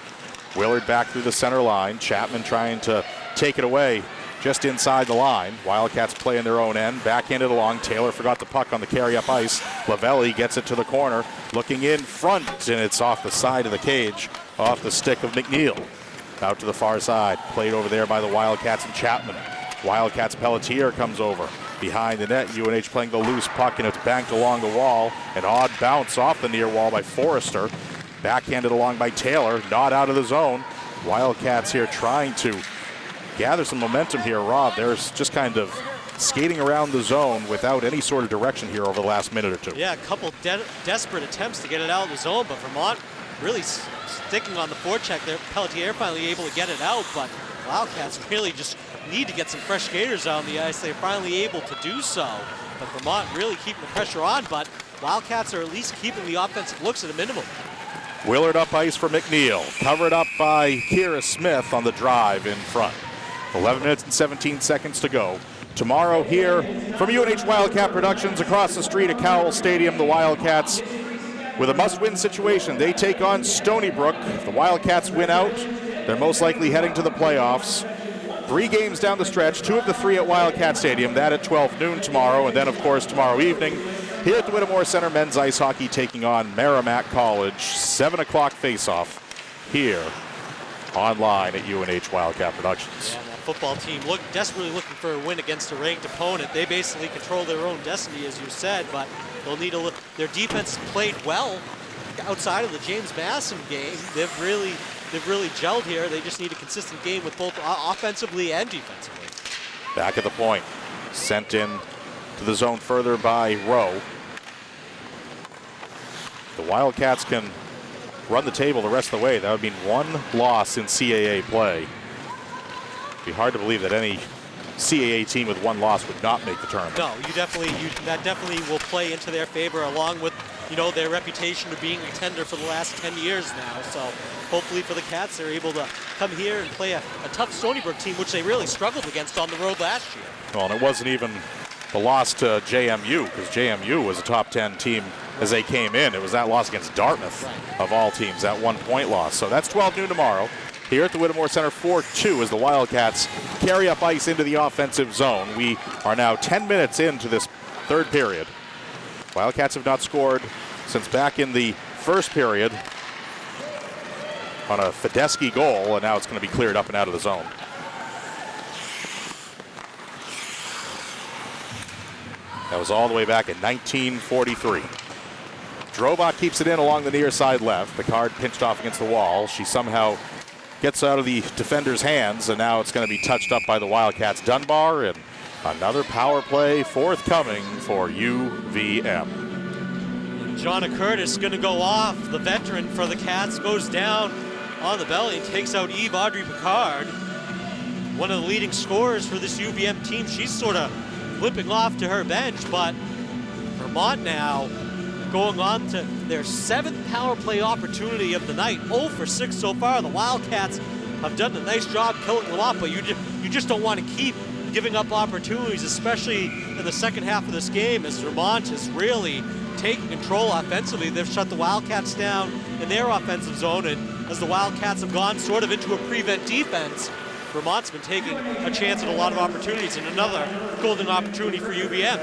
Willard back through the center line. Chapman trying to take it away just inside the line. Wildcats play in their own end. Backhanded along. Taylor forgot the puck on the carry up ice. Lavelli gets it to the corner. Looking in front, and it's off the side of the cage, off the stick of McNeil. Out to the far side. Played over there by the Wildcats and Chapman. Wildcats Pelletier comes over. Behind the net, UNH playing the loose puck, and it's banked along the wall. An odd bounce off the near wall by Forrester. Backhanded along by Taylor, not out of the zone. Wildcats here trying to gather some momentum here, Rob. There's just kind of skating around the zone without any sort of direction here over the last minute or two. Yeah, a couple desperate attempts to get it out of the zone, but Vermont really sticking on the forecheck there. Pelletier finally able to get it out, but Wildcats really just need to get some fresh skaters out on the ice. They're finally able to do so, but Vermont really keeping the pressure on, but Wildcats are at least keeping the offensive looks at a minimum. Willard up ice for McNeil. Covered up by Kira Smith on the drive in front. 11 minutes and 17 seconds to go. Tomorrow here from UNH Wildcat Productions across the street at Cowell Stadium, the Wildcats with a must-win situation. They take on Stony Brook. If the Wildcats win out, they're most likely heading to the playoffs. 3 games down the stretch, 2 of the 3 at Wildcat Stadium, that at 12 noon tomorrow, and then of course tomorrow evening here at the Whittemore Center, men's ice hockey taking on Merrimack College. 7 o'clock face-off here online at UNH Wildcat Productions. Yeah, that football team desperately looking for a win against a ranked opponent. They basically control their own destiny, as you said, but they'll need a their defense played well outside of the James Masson game. They've really gelled here. They just need a consistent game with both offensively and defensively. Back at the point, sent in to the zone further by Rowe. The Wildcats can run the table the rest of the way. That would mean 1 loss in CAA play. It'd be hard to believe that any CAA team with 1 loss would not make the tournament. No, that definitely will play into their favor, along with their reputation of being a contender for the last 10 years now. So hopefully for the Cats, they're able to come here and play a tough Stony Brook team, which they really struggled against on the road last year. Well, and it wasn't even the loss to JMU, because JMU was a top 10 team as they came in. It was that loss against Dartmouth, right, of all teams, that 1-point loss. So that's 12 noon tomorrow here at the Whittemore Center. 4-2 as the Wildcats carry up ice into the offensive zone. We are now 10 minutes into this 3rd period. Wildcats have not scored since back in the 1st period on a Fedeschi goal, and now it's going to be cleared up and out of the zone. That was all the way back in 1943. Drobot keeps it in along the near side left. Picard pinched off against the wall. She somehow gets out of the defender's hands, and now it's going to be touched up by the Wildcats. Dunbar, and another power play forthcoming for UVM. And Jonna Curtis going to go off. The veteran for the Cats goes down on the belly and takes out Eve Audrey Picard, one of the leading scorers for this UVM team. She's sort of limping off to her bench, but Vermont now going on to their 7th power play opportunity of the night. 0 for 6 so far. The Wildcats have done a nice job killing them off, but you just don't want to keep giving up opportunities, especially in the second half of this game, as Vermont is really taking control offensively. They've shut the Wildcats down in their offensive zone, and as the Wildcats have gone sort of into a prevent defense, Vermont's been taking a chance at a lot of opportunities, and another golden opportunity for UVM.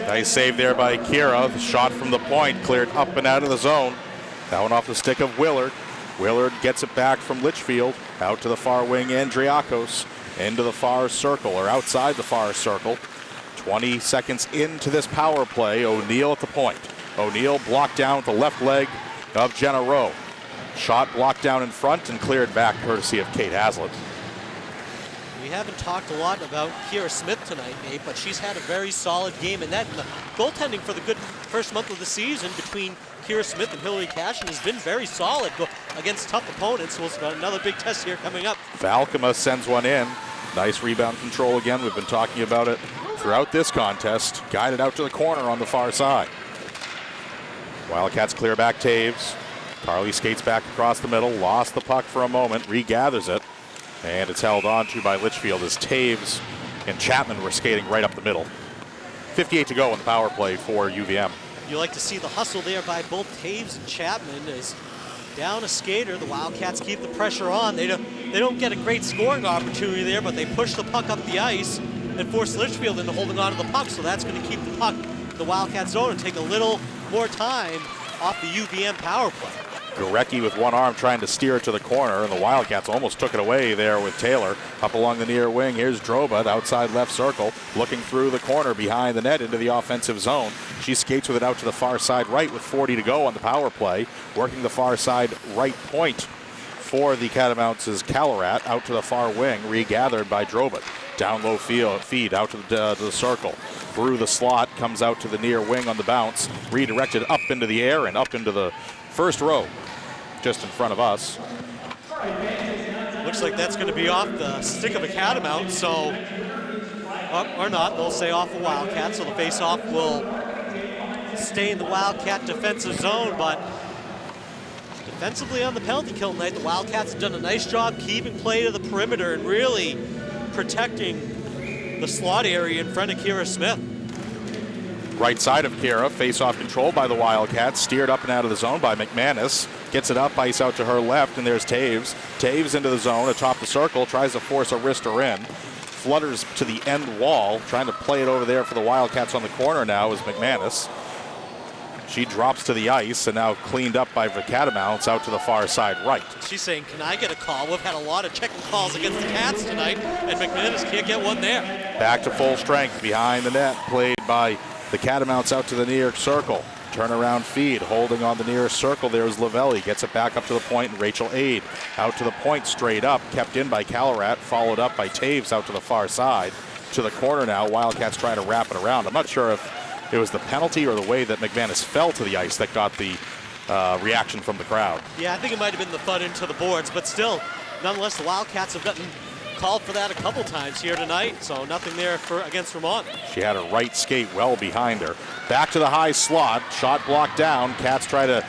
Nice save there by Kira. The shot from the point cleared up and out of the zone. That one off the stick of Willard. Willard gets it back from Litchfield. Out to the far wing, Andriakos. Into the far circle, or outside the far circle. 20 seconds into this power play. O'Neill at the point. O'Neill blocked down with the left leg of Jenna Rowe. Shot blocked down in front and cleared back courtesy of Kate Haslett. We haven't talked a lot about Kira Smith tonight, Nate, but she's had a very solid game in that. And the goaltending for the good first month of the season between Kira Smith and Hillary Cashin has been very solid against tough opponents. We'll got another big test here coming up. Valkema sends one in. Nice rebound control again. We've been talking about it throughout this contest. Guided out to the corner on the far side. Wildcats clear back Taves. Carly skates back across the middle, lost the puck for a moment, regathers it, and it's held on to by Litchfield as Taves and Chapman were skating right up the middle. 58 to go in the power play for UVM. You like to see the hustle there by both Taves and Chapman as down a skater. The Wildcats keep the pressure on. They don't get a great scoring opportunity there, but they push the puck up the ice and force Litchfield into holding on to the puck, so that's going to keep the puck in the Wildcat zone and take a little more time off the UVM power play. Gorecki with one arm trying to steer it to the corner, and the Wildcats almost took it away there with Taylor. Up along the near wing, here's Droba, outside left circle, looking through the corner behind the net into the offensive zone. She skates with it out to the far side right with 40 to go on the power play. Working the far side right point for the Catamounts is Calorat, out to the far wing, regathered by Droba. Down low feed out to the circle. Through the slot, comes out to the near wing on the bounce, redirected up into the air and up into the first row, just in front of us. Looks like that's going to be off the stick of a Catamount, so, or not, they'll say off a Wildcat, so the face-off will stay in the Wildcat defensive zone, but defensively on the penalty kill tonight, the Wildcats have done a nice job keeping play to the perimeter and really protecting the slot area in front of Kira Smith. Right side of Kira, face-off controlled by the Wildcats, steered up and out of the zone by McManus. Gets it up, ice out to her left, and there's Taves. Taves into the zone, atop the circle, tries to force a wrister in. Flutters to the end wall, trying to play it over there for the Wildcats on the corner now is McManus. She drops to the ice and now cleaned up by the Catamounts out to the far side right. She's saying, can I get a call? We've had a lot of checking calls against the Cats tonight, and McManus can't get one there. Back to full strength behind the net, played by the Catamounts out to the near circle. Turnaround feed, holding on the nearest circle. There's Lavelli, gets it back up to the point, and Rachel Aid out to the point, straight up, kept in by Calorat, followed up by Taves out to the far side. To the corner now, Wildcats trying to wrap it around. I'm not sure if it was the penalty or the way that McManus fell to the ice that got the reaction from the crowd. Yeah, I think it might have been the thud into the boards, but still, nonetheless, the Wildcats have gotten called for that a couple times here tonight, so nothing there against Vermont. She had her right skate well behind her. Back to the high slot, shot blocked down. Cats try to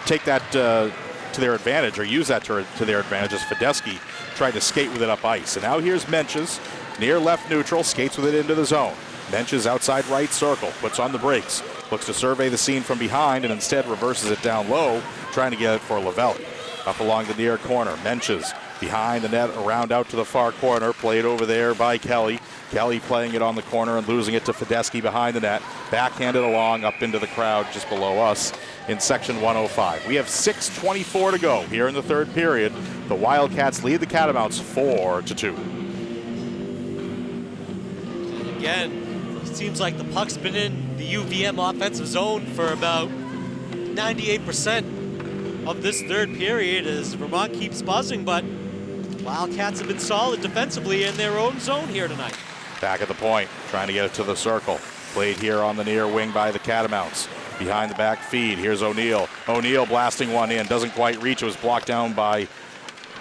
take that to their advantage, or use that to their advantage as Fedeski tried to skate with it up ice. And now here's Menches, near left neutral, skates with it into the zone. Menches outside right circle, puts on the brakes, looks to survey the scene from behind and instead reverses it down low, trying to get it for Lavelli. Up along the near corner, Menches behind the net, around out to the far corner, played over there by Kelly. Kelly playing it on the corner and losing it to Fedeski behind the net. Backhanded along up into the crowd just below us in section 105. We have 6:24 to go here in the third period. The Wildcats lead the Catamounts 4-2. Again, it seems like the puck's been in the UVM offensive zone for about 98% of this third period as Vermont keeps buzzing, but Wildcats have been solid defensively in their own zone here tonight. Back at the point, trying to get it to the circle. Played here on the near wing by the Catamounts. Behind the back feed, here's O'Neill. O'Neill blasting one in, doesn't quite reach. It was blocked down by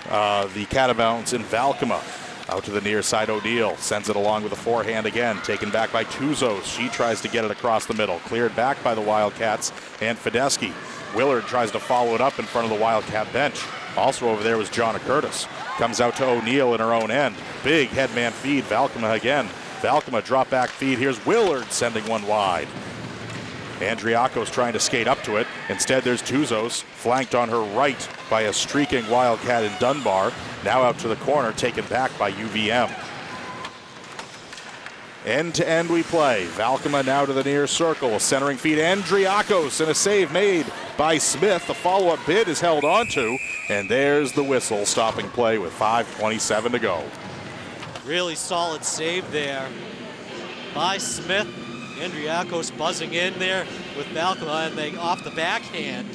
the Catamounts in Valkema. Out to the near side, O'Neill sends it along with a forehand again, taken back by Tuzos. She tries to get it across the middle, cleared back by the Wildcats and Fedeski. Willard tries to follow it up in front of the Wildcat bench. Also over there was Jonna Curtis. Comes out to O'Neill in her own end. Big headman feed, Valkema again. Valkema drop back feed. Here's Willard sending one wide. Andriakos trying to skate up to it. Instead, there's Tuzos, flanked on her right by a streaking Wildcat in Dunbar. Now out to the corner, taken back by UVM. End to end we play. Valkema now to the near circle. Centering feed, Andriakos, and a save made by Smith. The follow-up bid is held onto, and there's the whistle, stopping play with 5:27 to go. Really solid save there by Smith. Andriakos buzzing in there with Valkema, and they off the backhand.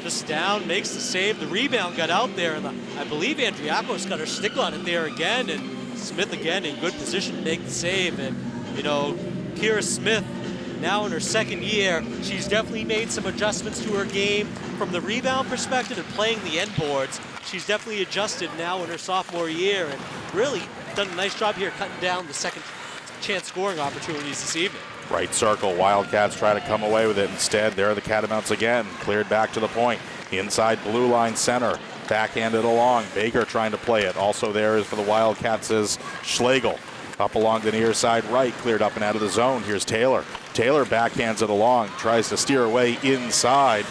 Just down, makes the save. The rebound got out there, and I believe Andriakos got her stick on it there again, and Smith again in good position to make the save. And, you know, Kira Smith now in her second year, she's definitely made some adjustments to her game from the rebound perspective and playing the end boards. She's definitely adjusted now in her sophomore year and really done a nice job here cutting down the second chance scoring opportunities this evening. Right circle, Wildcats try to come away with it. Instead, there are the Catamounts again, cleared back to the point. Inside blue line center, backhanded along. Baker trying to play it. Also there is for the Wildcats is Schlegel. Up along the near side right, cleared up and out of the zone. Here's Taylor. Taylor backhands it along, tries to steer away inside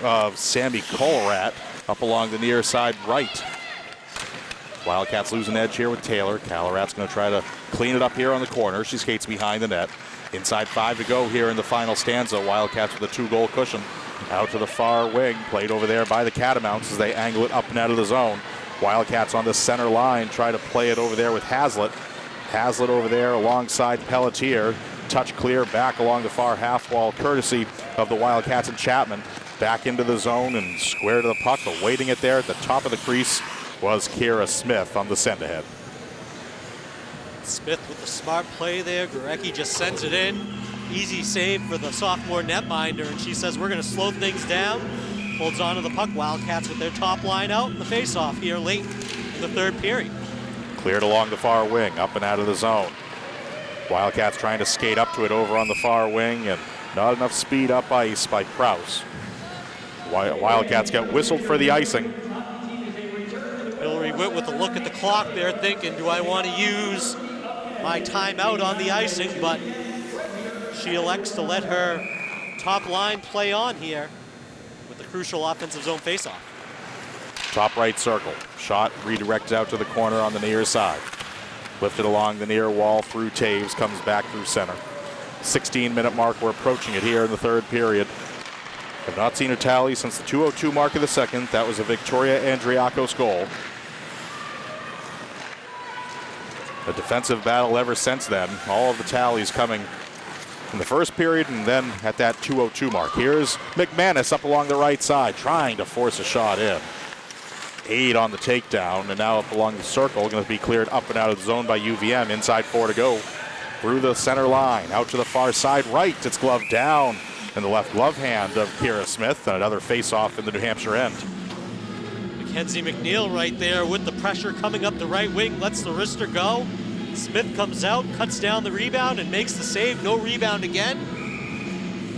of Sammy Colrat. Up along the near side right. Wildcats lose an edge here with Taylor. Colrat's going to try to clean it up here on the corner. She skates behind the net. Inside 5 to go here in the final stanza. Wildcats with a 2-goal cushion. Out to the far wing, played over there by the Catamounts as they angle it up and out of the zone. Wildcats on the center line, try to play it over there with Hazlitt. Hazlitt over there alongside Pelletier. Touch clear back along the far half wall, courtesy of the Wildcats and Chapman. Back into the zone and square to the puck. Awaiting it there at the top of the crease was Kira Smith on the send ahead. Smith with the smart play there. Gorecki just sends it in. Easy save for the sophomore netminder, and she says we're going to slow things down. Holds on to the puck. Wildcats with their top line out in the faceoff here late in the third period. Cleared along the far wing, up and out of the zone. Wildcats trying to skate up to it over on the far wing, and not enough speed up ice by Kraus. Wildcats get whistled for the icing. Hillary Witt with a look at the clock there, thinking, do I want to use my timeout on the icing? But she elects to let her top line play on here with the crucial offensive zone faceoff. Top right circle. Shot redirected out to the corner on the near side. Lifted along the near wall through Taves, comes back through center. 16-minute mark, we're approaching it here in the third period. Have not seen a tally since the 2:02 mark of the second. That was a Victoria Andriakos goal. A defensive battle ever since then. All of the tallies coming in the first period and then at that 2:02 mark. Here's McManus up along the right side, trying to force a shot in. 8 on the takedown, and now up along the circle, going to be cleared up and out of the zone by UVM. Inside 4 to go. Through the center line, out to the far side right. It's gloved down in the left glove hand of Kira Smith, and another face-off in the New Hampshire end. Mackenzie McNeil right there with the pressure coming up the right wing, lets the wrister go. Smith comes out, cuts down the rebound, and makes the save. No rebound again.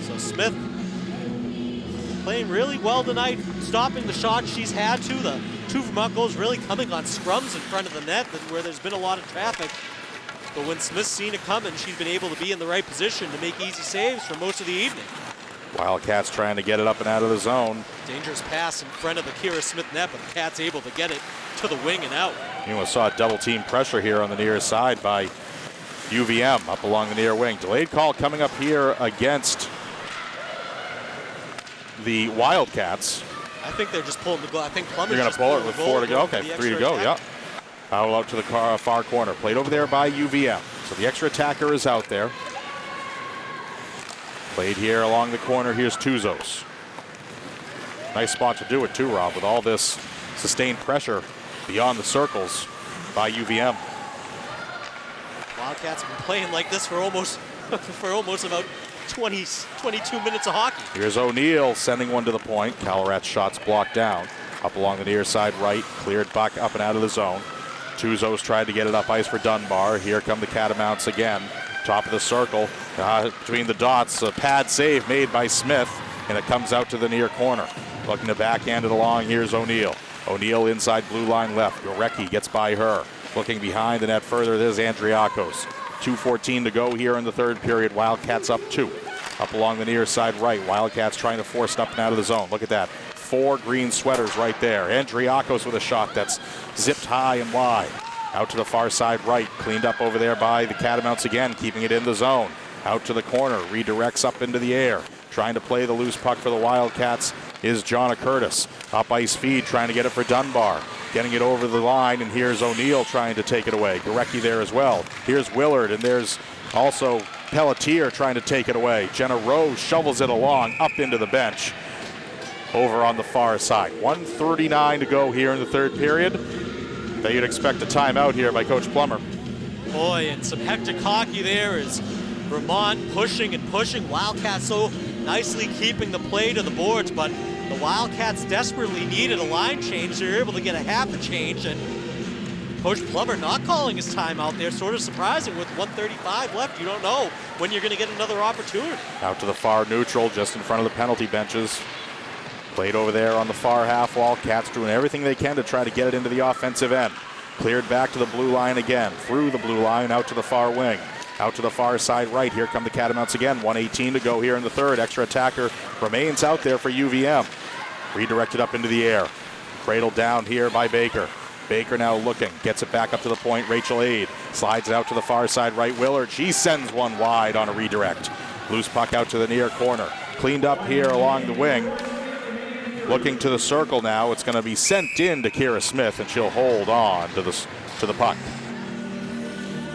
So Smith playing really well tonight, stopping the shots she's had to. The 2 Vermont goals really coming on scrums in front of the net where there's been a lot of traffic. But when Smith's seen it coming, she's been able to be in the right position to make easy saves for most of the evening. Wildcats trying to get it up and out of the zone. Dangerous pass in front of the Kira Smith net, but the Cats able to get it to the wing and out. You almost saw double team pressure here on the near side by UVM up along the near wing. Delayed call coming up here against the Wildcats. I think they're just pulling the goal. I think Plummer's You're going to pull it with 4 to go? Okay, 3 to go, yeah. Foul out to the far corner. Played over there by UVM. So the extra attacker is out there. Played here along the corner. Here's Tuzos. Nice spot to do it too, Rob, with all this sustained pressure beyond the circles by UVM. Wildcats have been playing like this for almost about 22 minutes of hockey. Here's O'Neill sending one to the point. Calorat's shots blocked down. Up along the near side right, cleared back up and out of the zone. Tuzos tried to get it up ice for Dunbar. Here come the Catamounts again. Top of the circle, between the dots, a pad save made by Smith, and it comes out to the near corner. Looking to backhand it along, here's O'Neill. O'Neill inside blue line left. Gorecki gets by her. Looking behind the net further, there's Andriakos. 2:14 to go here in the third period. Wildcats up 2. Up along the near side right. Wildcats trying to force it up and out of the zone. Look at that. 4 green sweaters right there. Andriakos with a shot that's zipped high and wide. Out to the far side right. Cleaned up over there by the Catamounts again, keeping it in the zone. Out to the corner. Redirects up into the air. Trying to play the loose puck for the Wildcats is Jonna Curtis. Up ice feed, trying to get it for Dunbar. Getting it over the line, and here's O'Neill trying to take it away. Gorecki there as well. Here's Willard, and there's also Pelletier trying to take it away. Jenna Rose shovels it along up into the bench over on the far side. 1:39 to go here in the third period. Now you'd expect a timeout here by Coach Plummer. Boy, and some hectic hockey there as Vermont pushing and pushing. Wildcats so nicely keeping the play to the boards, but the Wildcats desperately needed a line change. They were able to get a half a change, and Coach Plummer not calling his time out there. Sort of surprising with 1:35 left. You don't know when you're going to get another opportunity. Out to the far neutral, just in front of the penalty benches. Played over there on the far half wall. Cats doing everything they can to try to get it into the offensive end. Cleared back to the blue line again. Through the blue line, out to the far wing. Out to the far side right. Here come the Catamounts again. 1:18 to go here in the third. Extra attacker remains out there for UVM. Redirected up into the air. Cradled down here by Baker. Baker now looking. Gets it back up to the point. Rachel Aid slides it out to the far side right. Willard. She sends one wide on a redirect. Loose puck out to the near corner. Cleaned up here along the wing. Looking to the circle now. It's going to be sent in to Kira Smith, and she'll hold on to the puck.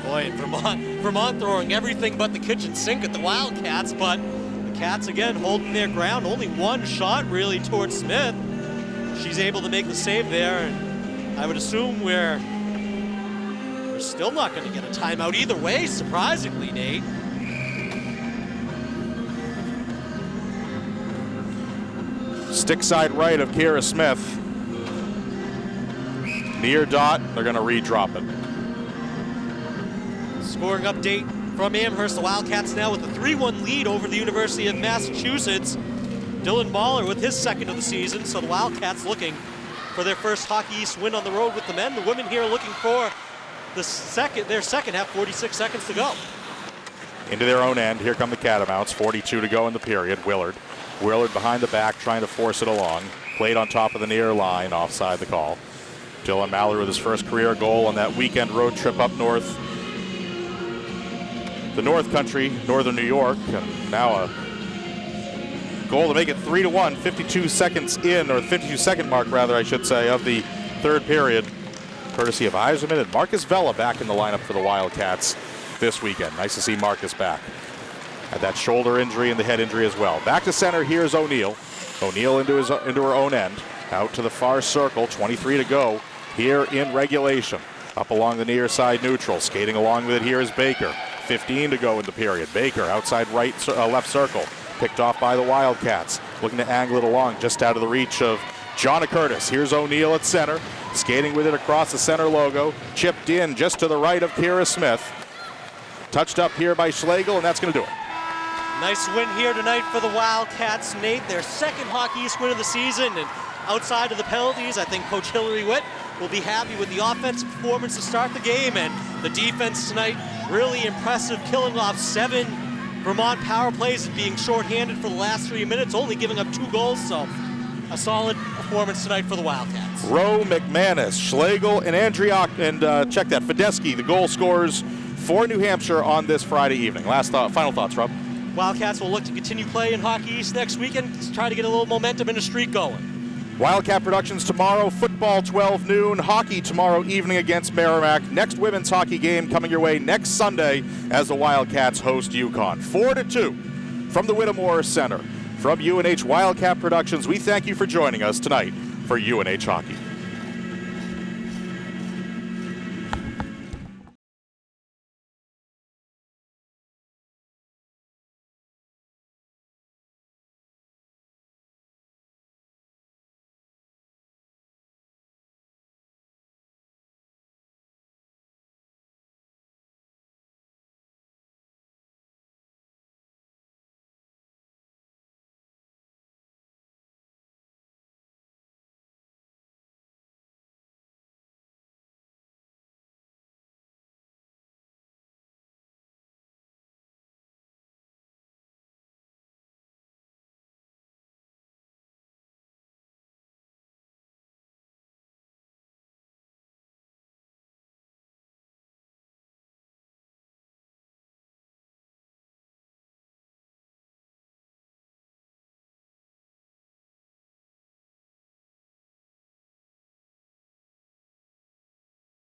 Boy, Vermont throwing everything but the kitchen sink at the Wildcats, but the Cats again holding their ground. Only one shot really towards Smith. She's able to make the save there, and I would assume we're still not going to get a timeout either way, surprisingly, Nate. Stick side right of Kira Smith. Near dot, they're going to redrop it. Scoring update from Amherst. The Wildcats now with a 3-1 lead over the University of Massachusetts. Dylan Mahler with his second of the season, so the Wildcats looking for their first Hockey East win on the road with the men. The women here looking for their second half, 46 seconds to go. Into their own end, here come the Catamounts. 42 to go in the period. Willard behind the back, trying to force it along. Played on top of the near line, offside the call. Dylan Mahler with his first career goal on that weekend road trip up north. The North Country, Northern New York, and now a goal to make it 3-1, 52 seconds in, or the 52-second mark rather, I should say, of the third period. Courtesy of Eiserman and Marcus Vella back in the lineup for the Wildcats this weekend. Nice to see Marcus back. Had that shoulder injury and the head injury as well. Back to center, here's O'Neill. O'Neill into her own end. Out to the far circle, 23 to go here in regulation. Up along the near side neutral. Skating along with it here is Baker. 15 to go in the period. Baker outside left circle. Picked off by the Wildcats. Looking to angle it along just out of the reach of Jonna Curtis. Here's O'Neill at center. Skating with it across the center logo. Chipped in just to the right of Kira Smith. Touched up here by Schlegel, and that's going to do it. Nice win here tonight for the Wildcats, Nate. Their second Hockey East win of the season, and outside of the penalties, I think Coach Hillary Witt will be happy with the offensive performance to start the game, and the defense tonight really impressive, killing off 7 Vermont power plays and being shorthanded for the last 3 minutes, only giving up 2 goals, so a solid performance tonight for the Wildcats. Rowe, McManus, Schlegel, and Andriak, and check that, Fedeschi, the goal scorers for New Hampshire on this Friday evening. Final thoughts, Rob? Wildcats will look to continue play in Hockey East next weekend to try to get a little momentum and a streak going. Wildcat Productions tomorrow, football 12 noon, hockey tomorrow evening against Merrimack. Next women's hockey game coming your way next Sunday as the Wildcats host UConn. 4-2 from the Whittemore Center. From UNH Wildcat Productions, we thank you for joining us tonight for UNH Hockey.